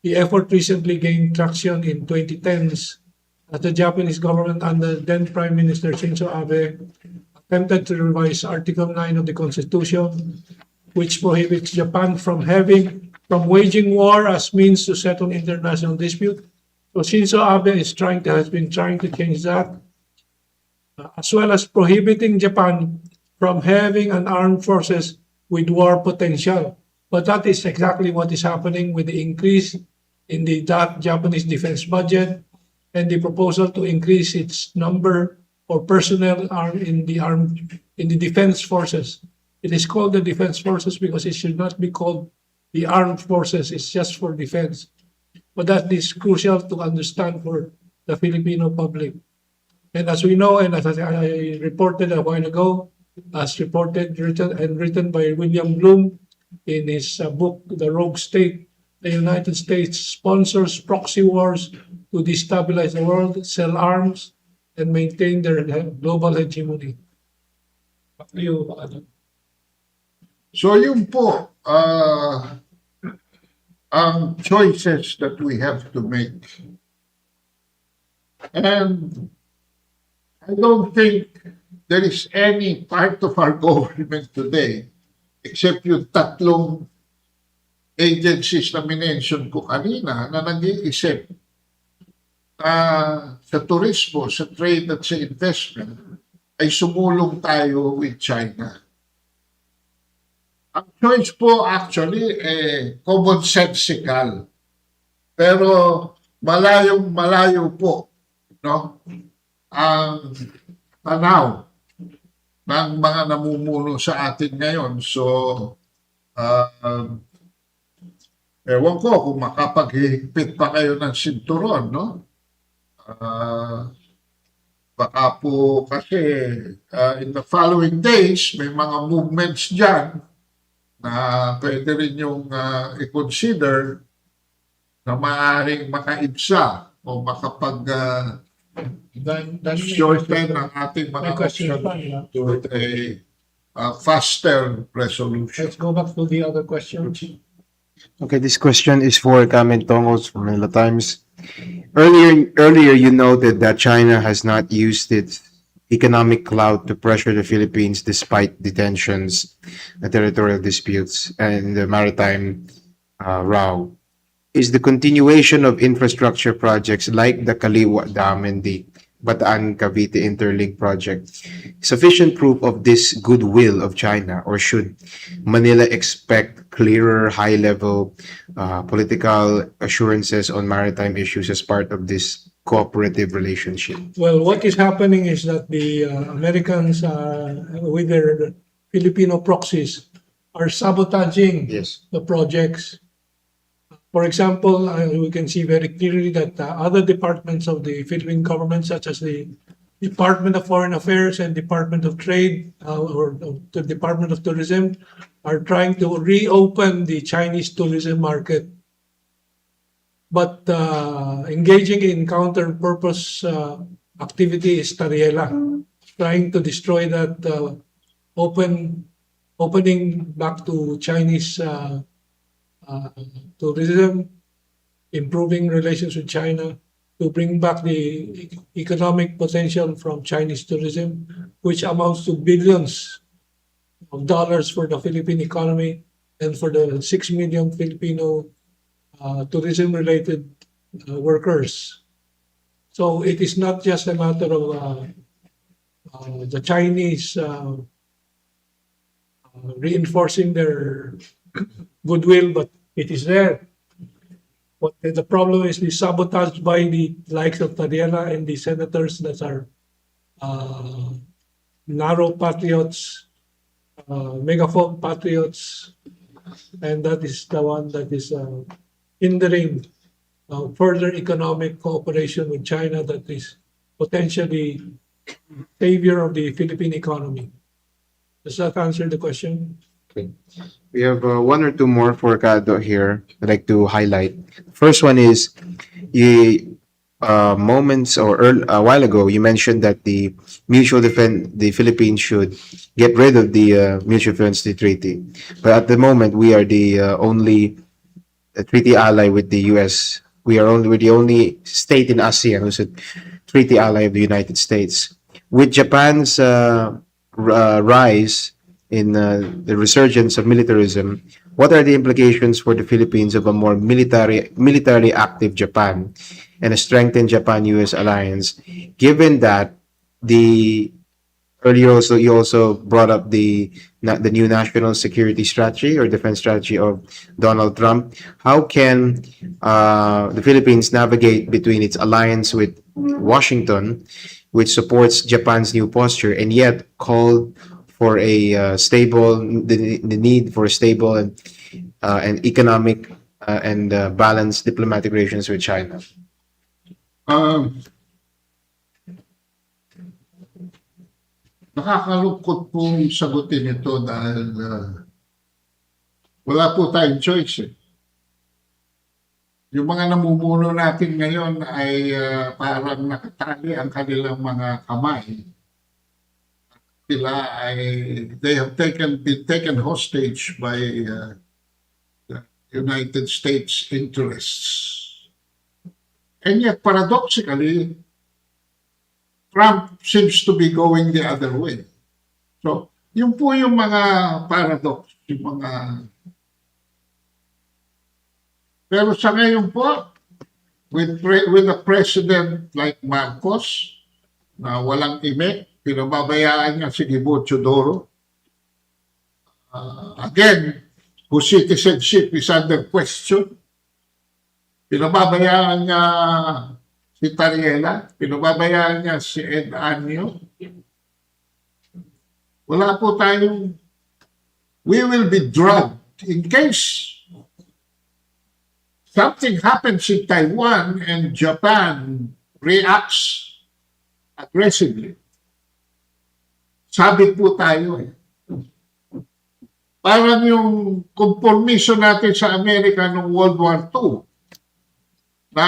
The effort recently gained traction in 2010s as the Japanese government under then Prime Minister Shinzo Abe attempted to revise Article 9 of the Constitution, which prohibits Japan from having from waging war as means to settle international dispute. So Shinzo Abe has been trying to change that, as well as prohibiting Japan from having an armed forces with war potential. But that is exactly what is happening with the increase in the Japanese defense budget and the proposal to increase its number or personnel in the defense forces. It is called the defense forces because it should not be called the armed forces. It's just for defense. But that is crucial to understand for the Filipino public. And as we know, and as I reported a while ago, as written by William Bloom in his book, The Rogue State, the United States sponsors proxy wars to destabilize the world, sell arms, and maintain their global hegemony. Back to you, Adam. So yun po, ang choices that we have to make. And I don't think there is any part of our government today, except yung tatlong agencies na minention ko kanina, na nag-iisip sa turismo, sa trade at sa investment, ay sumulong tayo with China. Ang choice po actually common sensical. Pero malayo po, no? Ang tanaw ng mga namumuno sa atin ngayon. So, ewan ko kung makapaghihigpit pa kayo ng sinturon, no? Baka po kasi in the following days, may mga movements dyan na pwede rin yung i-consider na maaaring makaibsa o shorten ang ating mga option to a faster resolution. Let's go back to the other question. Okay, this question is for Kamentong also from Manila Times. Earlier, you noted that China has not used its economic clout to pressure the Philippines despite the tensions, the territorial disputes, and the maritime row. Is the continuation of infrastructure projects like the Kaliwa Dam and the Bataan-Cavite Interlink project sufficient proof of this goodwill of China, or should Manila expect clearer, high-level political assurances on maritime issues as part of this cooperative relationship? Well, what is happening is that the Americans, with their Filipino proxies, are sabotaging Yes. the projects. For example, we can see very clearly that other departments of the Philippine government, such as the Department of Foreign Affairs and Department of Trade, or the Department of Tourism, are trying to reopen the Chinese tourism market. But engaging in counter-purpose activity is Tariela, trying to destroy that opening back to Chinese tourism, improving relations with China, to bring back the economic potential from Chinese tourism, which amounts to billions of dollars for the Philippine economy and for the 6 million Filipino tourism-related workers. So it is not just a matter of the Chinese reinforcing their goodwill, but it is there. What the problem is the sabotage by the likes of Tariela and the senators that are narrow patriots, megaphone patriots, and that is the one that is hindering further economic cooperation with China that is potentially savior of the Philippine economy. Does that answer the question? We have one or two more for Kado here I'd like to highlight. First one is, moments or a while ago, you mentioned that the Philippines should get rid of the Mutual Defense Treaty. But at the moment, we are the only treaty ally with the US. We're the only state in ASEAN who's a treaty ally of the United States. With Japan's rise in the resurgence of militarism, what are the implications for the Philippines of a more militarily active Japan and a strengthened Japan-US alliance, given that the earlier also you also brought up the new national security strategy or defense strategy of Donald Trump. How can the Philippines navigate between its alliance with Washington, which supports Japan's new posture, and yet called for a the need for stable and economic and balanced diplomatic relations with China? Um, Nakakalungkot pong sagutin ito dahil wala po tayong choice. Yung mga namumuno natin ngayon ay parang nakatali ang kanilang mga kamay. Sila ay, they have been taken hostage by the United States interests. And yet, paradoxically, Trump seems to be going the other way. So, yun po yung mga paradox, yung mga... Pero sa ngayon po, with a president like Marcos, na walang ime, pinababayaan niya si Gibo Chodoro. Again, whose citizenship is under question. Pinababayaan niya si Tariela, pinababayaan niya si Ed Anyo. Wala po tayong, we will be drugged in case something happens in Taiwan and Japan reacts aggressively. Sabit po tayo eh. Parang yung kompromiso natin sa Amerika noong World War II na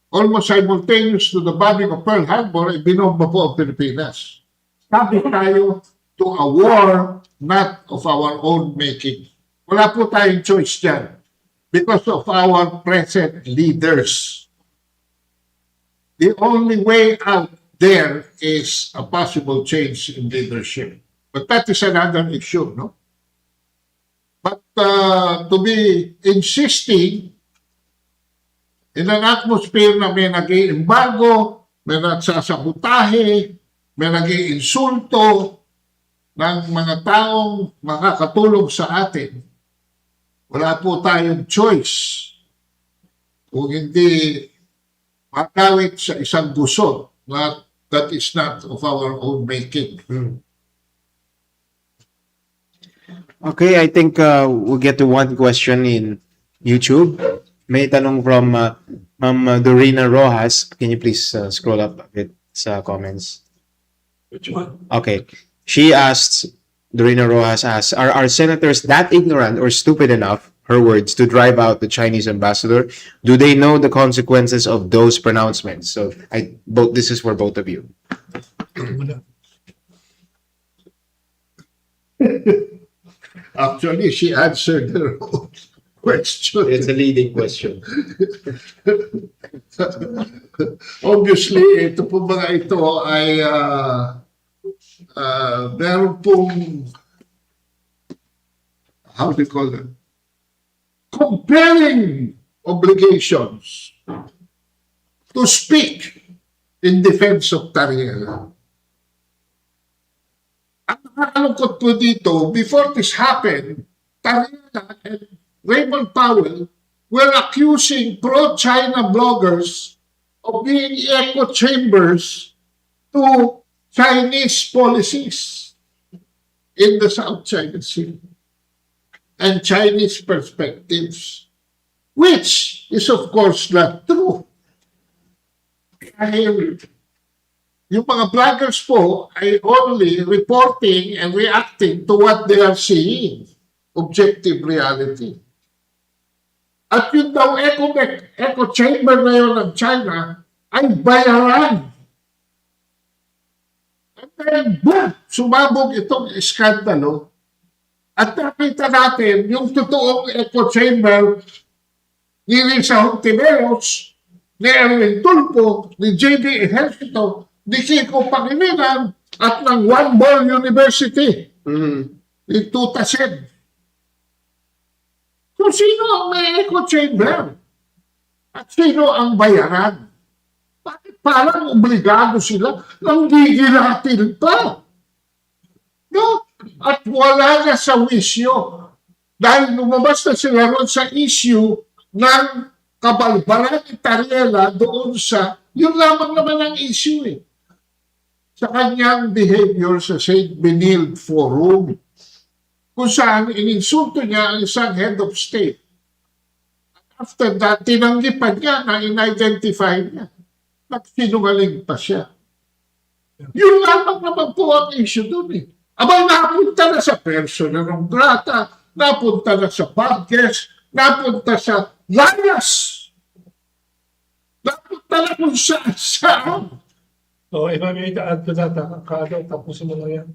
almost simultaneous to the bombing of Pearl Harbor, ay binomba po ang Pilipinas. Sabi tayo to a war not of our own making. Wala po tayong choice dyan because of our present leaders. The only way out there is a possible change in leadership. But that is another issue, no? But to be insisting in an atmosphere na may nag-i-embargo, may nagsasabotahe, may nag-i-insulto ng mga taong makakatulong sa atin, wala po tayong choice kung hindi makawit sa isang gusto that is not of our own making. Okay, I think we'll get to one question in YouTube. May tanong from Ma'am Dorina Rojas. Can you please scroll up a bit sa comments? Which one? Okay. She asks, Dorina Rojas asks, are our senators that ignorant or stupid enough, her words, to drive out the Chinese ambassador? Do they know the consequences of those pronouncements? So this is for both of you. Actually, she answered her own question. It's a leading question. Obviously, ito po mga ito ay meron pong, how do you call it? Compelling obligations to speak in defense of Tariela. Ang nakakalungkot po dito, before this happened, Tariela and Raymond Powell were accusing pro-China bloggers of being echo chambers to Chinese policies in the South China Sea and Chinese perspectives, which is of course not true. Dahil yung mga bloggers po ay only reporting and reacting to what they are seeing, objective reality. At yun daw echo chamber na yun ng China ay bayaran. At then, boom, sumabog itong iskandalo. At nakita natin yung totoong echo chamber ni Risa Hontiveros, ni Erwin Tulfo, ni J.D. Ejercito, ni Kiko Pangilinan, at ng One Ball University, ni Tuta Sen. So, sino ang may echo chamber? At sino ang bayaran? Bakit parang obligado sila? Nanggigiratin pa. No? At wala na sa wisyo. Dahil lumabas na sila ron sa issue ng kabalbalan ni Tariela doon sa, yun lamang naman ang issue eh. Sa kanyang behavior sa St. Benilde Forum, kung saan ininsulto niya ang isang head of state. After that, tinanggi pa niya na in-identify niya. Nagsinungaling pa siya. Yun lamang naman po ang issue doon eh. Abang napunta na sa persona ng grata, napunta na sa podcast, napunta sa layas, napunta na kung saan. So if I may add to that, Kado, tapusin mo lang yan.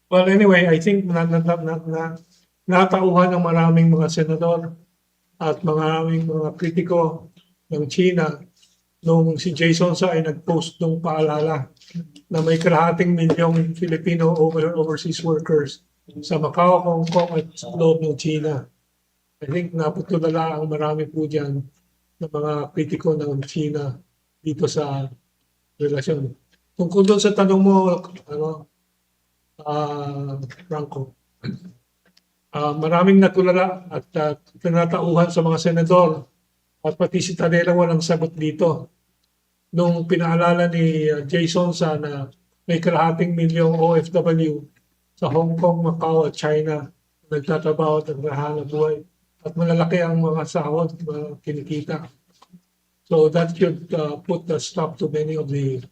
Well, anyway, I think natauhan ng maraming mga senador at maraming mga kritiko ng China nung si Jason Sa ay nag-post ng paalala na may kalahating milyong Filipino overseas workers sa Macau, Hong Kong at sa loob ng China. I think naputulala ang marami po dyan ng mga kritiko ng China dito sa relasyon. Tungkol doon sa tanong mo, Franco, maraming natulala at tinatauhan sa mga senador at pati si Tadela walang sagot dito. Nung pinaalala ni Jason Sa na may kalahating milyong OFW sa Hong Kong, Macau at China nagtatrabaho at naghahanap buhay at malalaki ang mga sahod, mga kinikita. So that should put a stop to many of the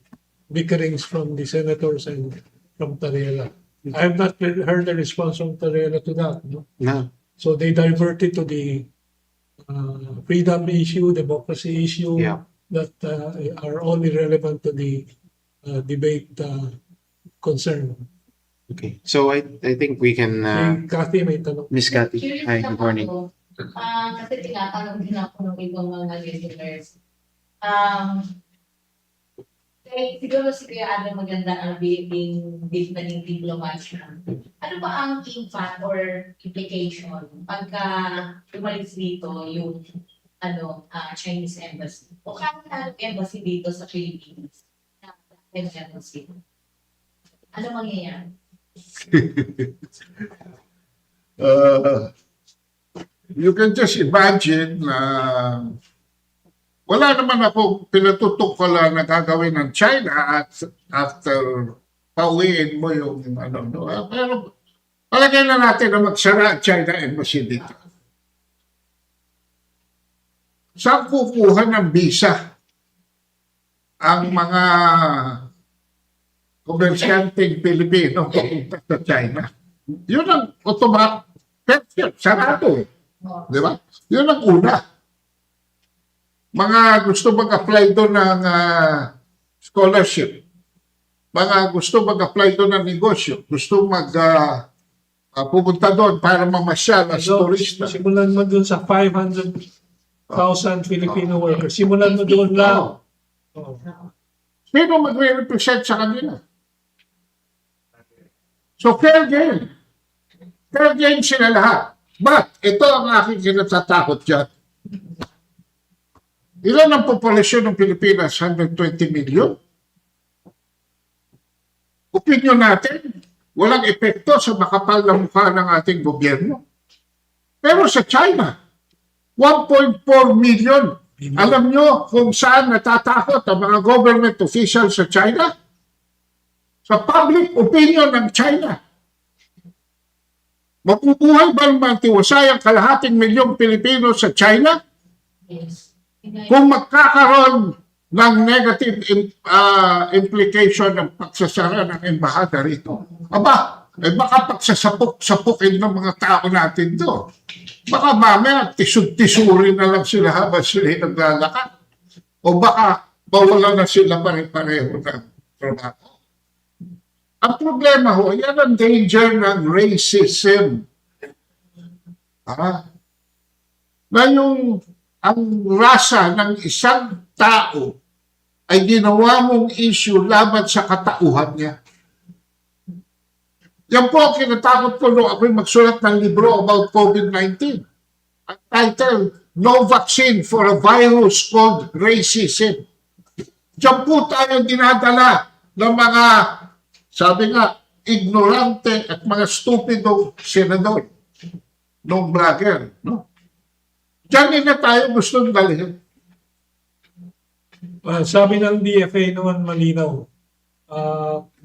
bickerings from the senators and from Tadela. I have not heard a response from Tadela to that. No? No. So they diverted to the freedom issue, democracy issue Yeah. that are only relevant to the debate concern. Okay. So I think we can Si Cathy may tanong. Miss Cathy. Curious Hi, lang good morning. ako, kasi tinatanong din ako ng ibang mga listeners. Siguro si Kuya Adam maganda ang being different diplomat siya. Ano ba ang impact or implication pagka umalis dito yung Chinese embassy? O kahit embassy dito sa Philippines? Embassy. Ano mangyayari? You can just imagine na wala naman ako pinatutukola na gagawin ng China at after pauwiin mo yung pero palagay na natin na magsara ang China Embassy dito. Saan kukuha ng visa ang mga komersyanteng Pilipino papunta sa China? Yun ang automatic. Sarado eh. Di ba? Yun ang una. Mga gusto mag-apply doon ng scholarship. Mga gusto mag-apply doon ng negosyo. Gusto pupunta doon para mamasyal as turista. Simulan mo doon sa 500,000 Filipino workers. Simulan mo doon lang. Oh. Sino magre-represent sa kanila? So, fair game. Fair game sila lahat. But, ito ang aking kinatatakot dyan. Ilan ang populasyon ng Pilipinas? 120 million? Opinion natin, walang epekto sa makapal na mukha ng ating gobyerno. Pero sa China, 1.4 million. Alam nyo kung saan natatakot ang mga government officials sa China? Sa public opinion ng China. Mapubuhay ba ang matiwasay ang kalahating milyong Pilipino sa China? Yes. Kung magkakaroon ng negative implication ng pagsasara ng embahada rito, baka pagsasapok-sapukin ng mga tao natin to. Baka mamaya tisud-tisurin na lang sila habang sila naglalakad. O baka mawala na sila pare-pareho ng trabaho. Ang problema ho, yan ang danger ng racism. Na yung ang rasa ng isang tao ay ginawa mong issue laban sa katauhan niya. Yan po ang kinatakot ko nung ako'y magsulat ng libro about COVID-19. Ang title, No Vaccine for a Virus Called Racism. Diyan po tayo dinadala ng mga, sabi nga, ignorante at mga stupido senador, no vlogger. No? Diyan na tayo gusto dalhin. Sabi ng DFA naman malinaw,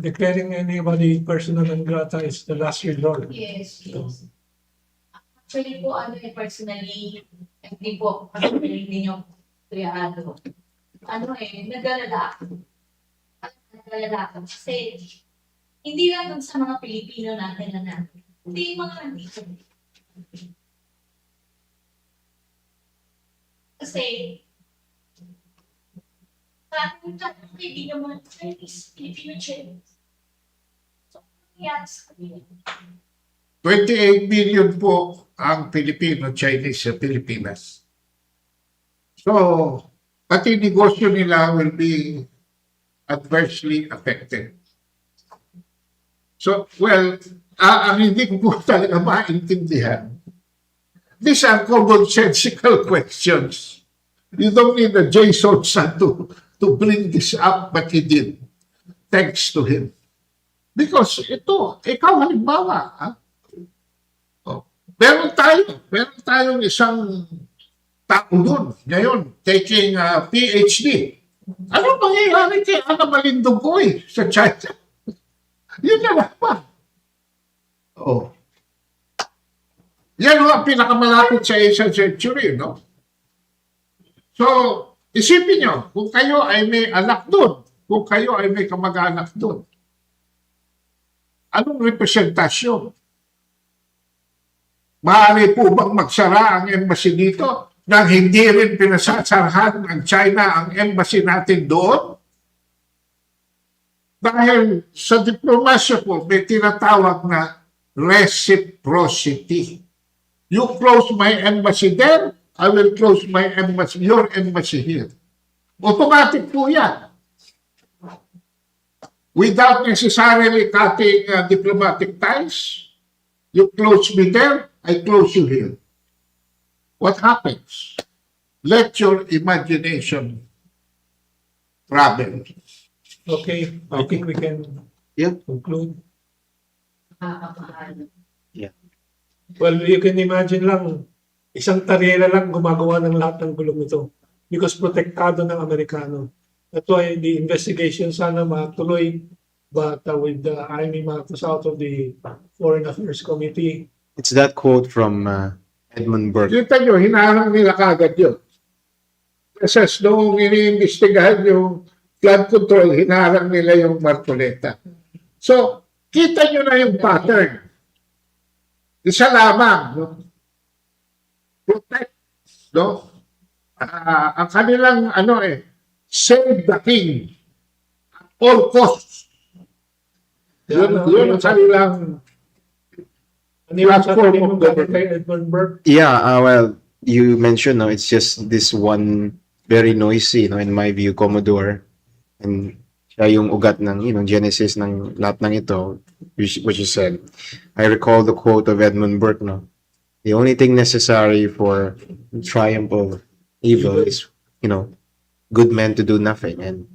declaring anybody personal non grata is the last resort. Yes, yes. Actually po, personally, hindi po, kasi ninyo, tuyado. Nag-alala ako. Nag-alala ako. Kasi, hindi lang dun sa mga Pilipino natin na natin. Hindi yung mga nandito. Kasi, parang kaibigan mo ng Chinese, Filipino Chinese. So, ano nangyari sa kanila? 28 million po ang Filipino-Chinese sa Pilipinas. So, pati negosyo nila will be adversely affected. So, well, ang hindi ko po talaga maintindihan, these are commonsensical questions. You don't need a Jason San to bring this up, but he did. Thanks to him. Because ito, ikaw halimbawa, ha? Oh, meron tayong isang tao doon ngayon taking a PhD. Ano mangyayari kay Ana Malindugoy sa China? Yun na lang pa. Oh. Yan ang pinakamalapit sa Asian century, no? So, isipin nyo, kung kayo ay may anak doon, kung kayo ay may kamag-anak doon, anong representasyon? Maaari po bang magsara ang embassy dito nang hindi rin pinasasarahan ng China ang embassy natin doon? Dahil sa diplomasya po, may tinatawag na reciprocity. You close my embassy there, I will close my embassy, your embassy here. Automatic po yan. Without necessarily cutting diplomatic ties, you close me there, I close you here. What happens? Let your imagination travel. Okay, I think we can Yeah. conclude. Nakakapahal. Well, you can imagine lang, isang tarela lang gumagawa ng lahat ng gulong ito because protektado ng Amerikano. That's why the investigation sana matuloy, but with the Army matters out of the Foreign Affairs Committee. It's that quote from Edmund Burke. Kita nyo, hinaharang nila kagad yun. Kasi noong iniimbestigahan yung flood control, hinaharang nila yung Marcoleta. So, kita nyo na yung pattern. Isa lamang, no? Protect, no? Ang kanilang, save the king at all costs. Yun ang kanilang platform of government. Edmund Burke. Yeah, well, you mentioned, no, it's just this one very noisy, no, in my view, Commodore. And siya yung ugat ng, genesis ng lahat ng ito, which you said. I recall the quote of Edmund Burke, no, the only thing necessary for the triumph of evil is, good men to do nothing. And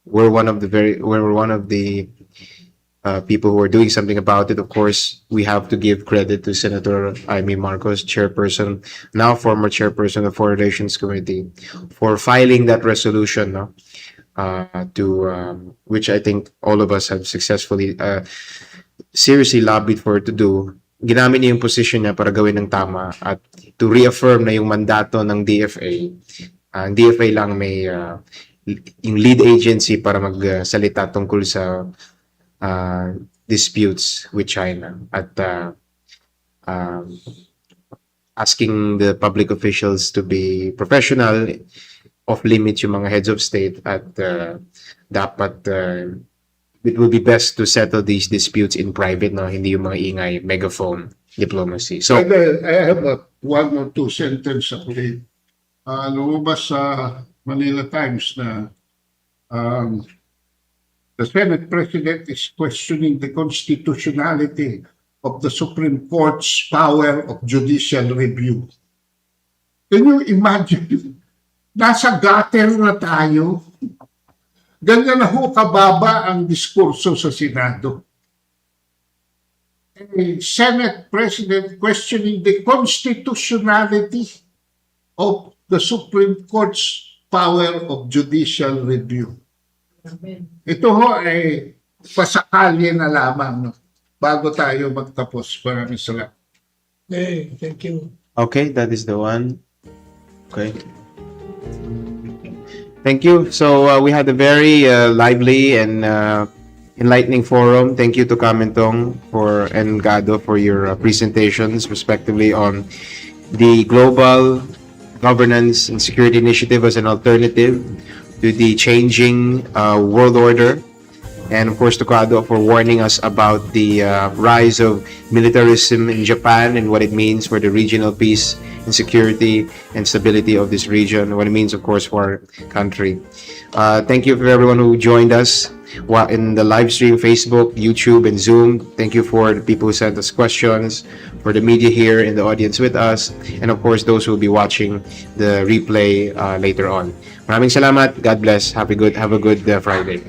we're one of the people who are doing something about it. Of course, we have to give credit to Senator Amy Marcos, chairperson, now former chairperson of the Foreign Relations Committee, for filing that resolution, no? Which I think all of us have successfully, seriously lobbied for it to do. Ginamit niya yung position niya para gawin ng tama at to reaffirm na yung mandato ng DFA. Ang DFA lang may yung lead agency para magsalita tungkol sa disputes with China at asking the public officials to be professional, off-limit yung mga heads of state at dapat it will be best to settle these disputes in private, no? Hindi yung mga ingay, megaphone diplomacy. So, I have one or two sentence actually. Lumabas sa Manila Times na The Senate President is questioning the constitutionality of the Supreme Court's power of judicial review. Can you imagine? Nasa gutter na tayo. Ganyan na ho kababa ang diskurso sa Senado. A Senate President questioning the constitutionality of the Supreme Court's power of judicial review. Ito ho ay pasakalye na lamang, no? Bago tayo magtapos. Maraming salamat. Okay, thank you. Okay, that is the one. Okay. Thank you. So we had a very lively and enlightening forum. Thank you to Kamentong and Gado for your presentations, respectively, on the global governance and security initiative as an alternative to the changing world order. And of course, to Gado for warning us about the rise of militarism in Japan and what it means for the regional peace and security and stability of this region, what it means, of course, for our country. Thank you for everyone who joined us in the live stream, Facebook, YouTube, and Zoom. Thank you for the people who sent us questions, for the media here in the audience with us, and of course, those who will be watching the replay later on. Maraming salamat. God bless. Have a good Friday.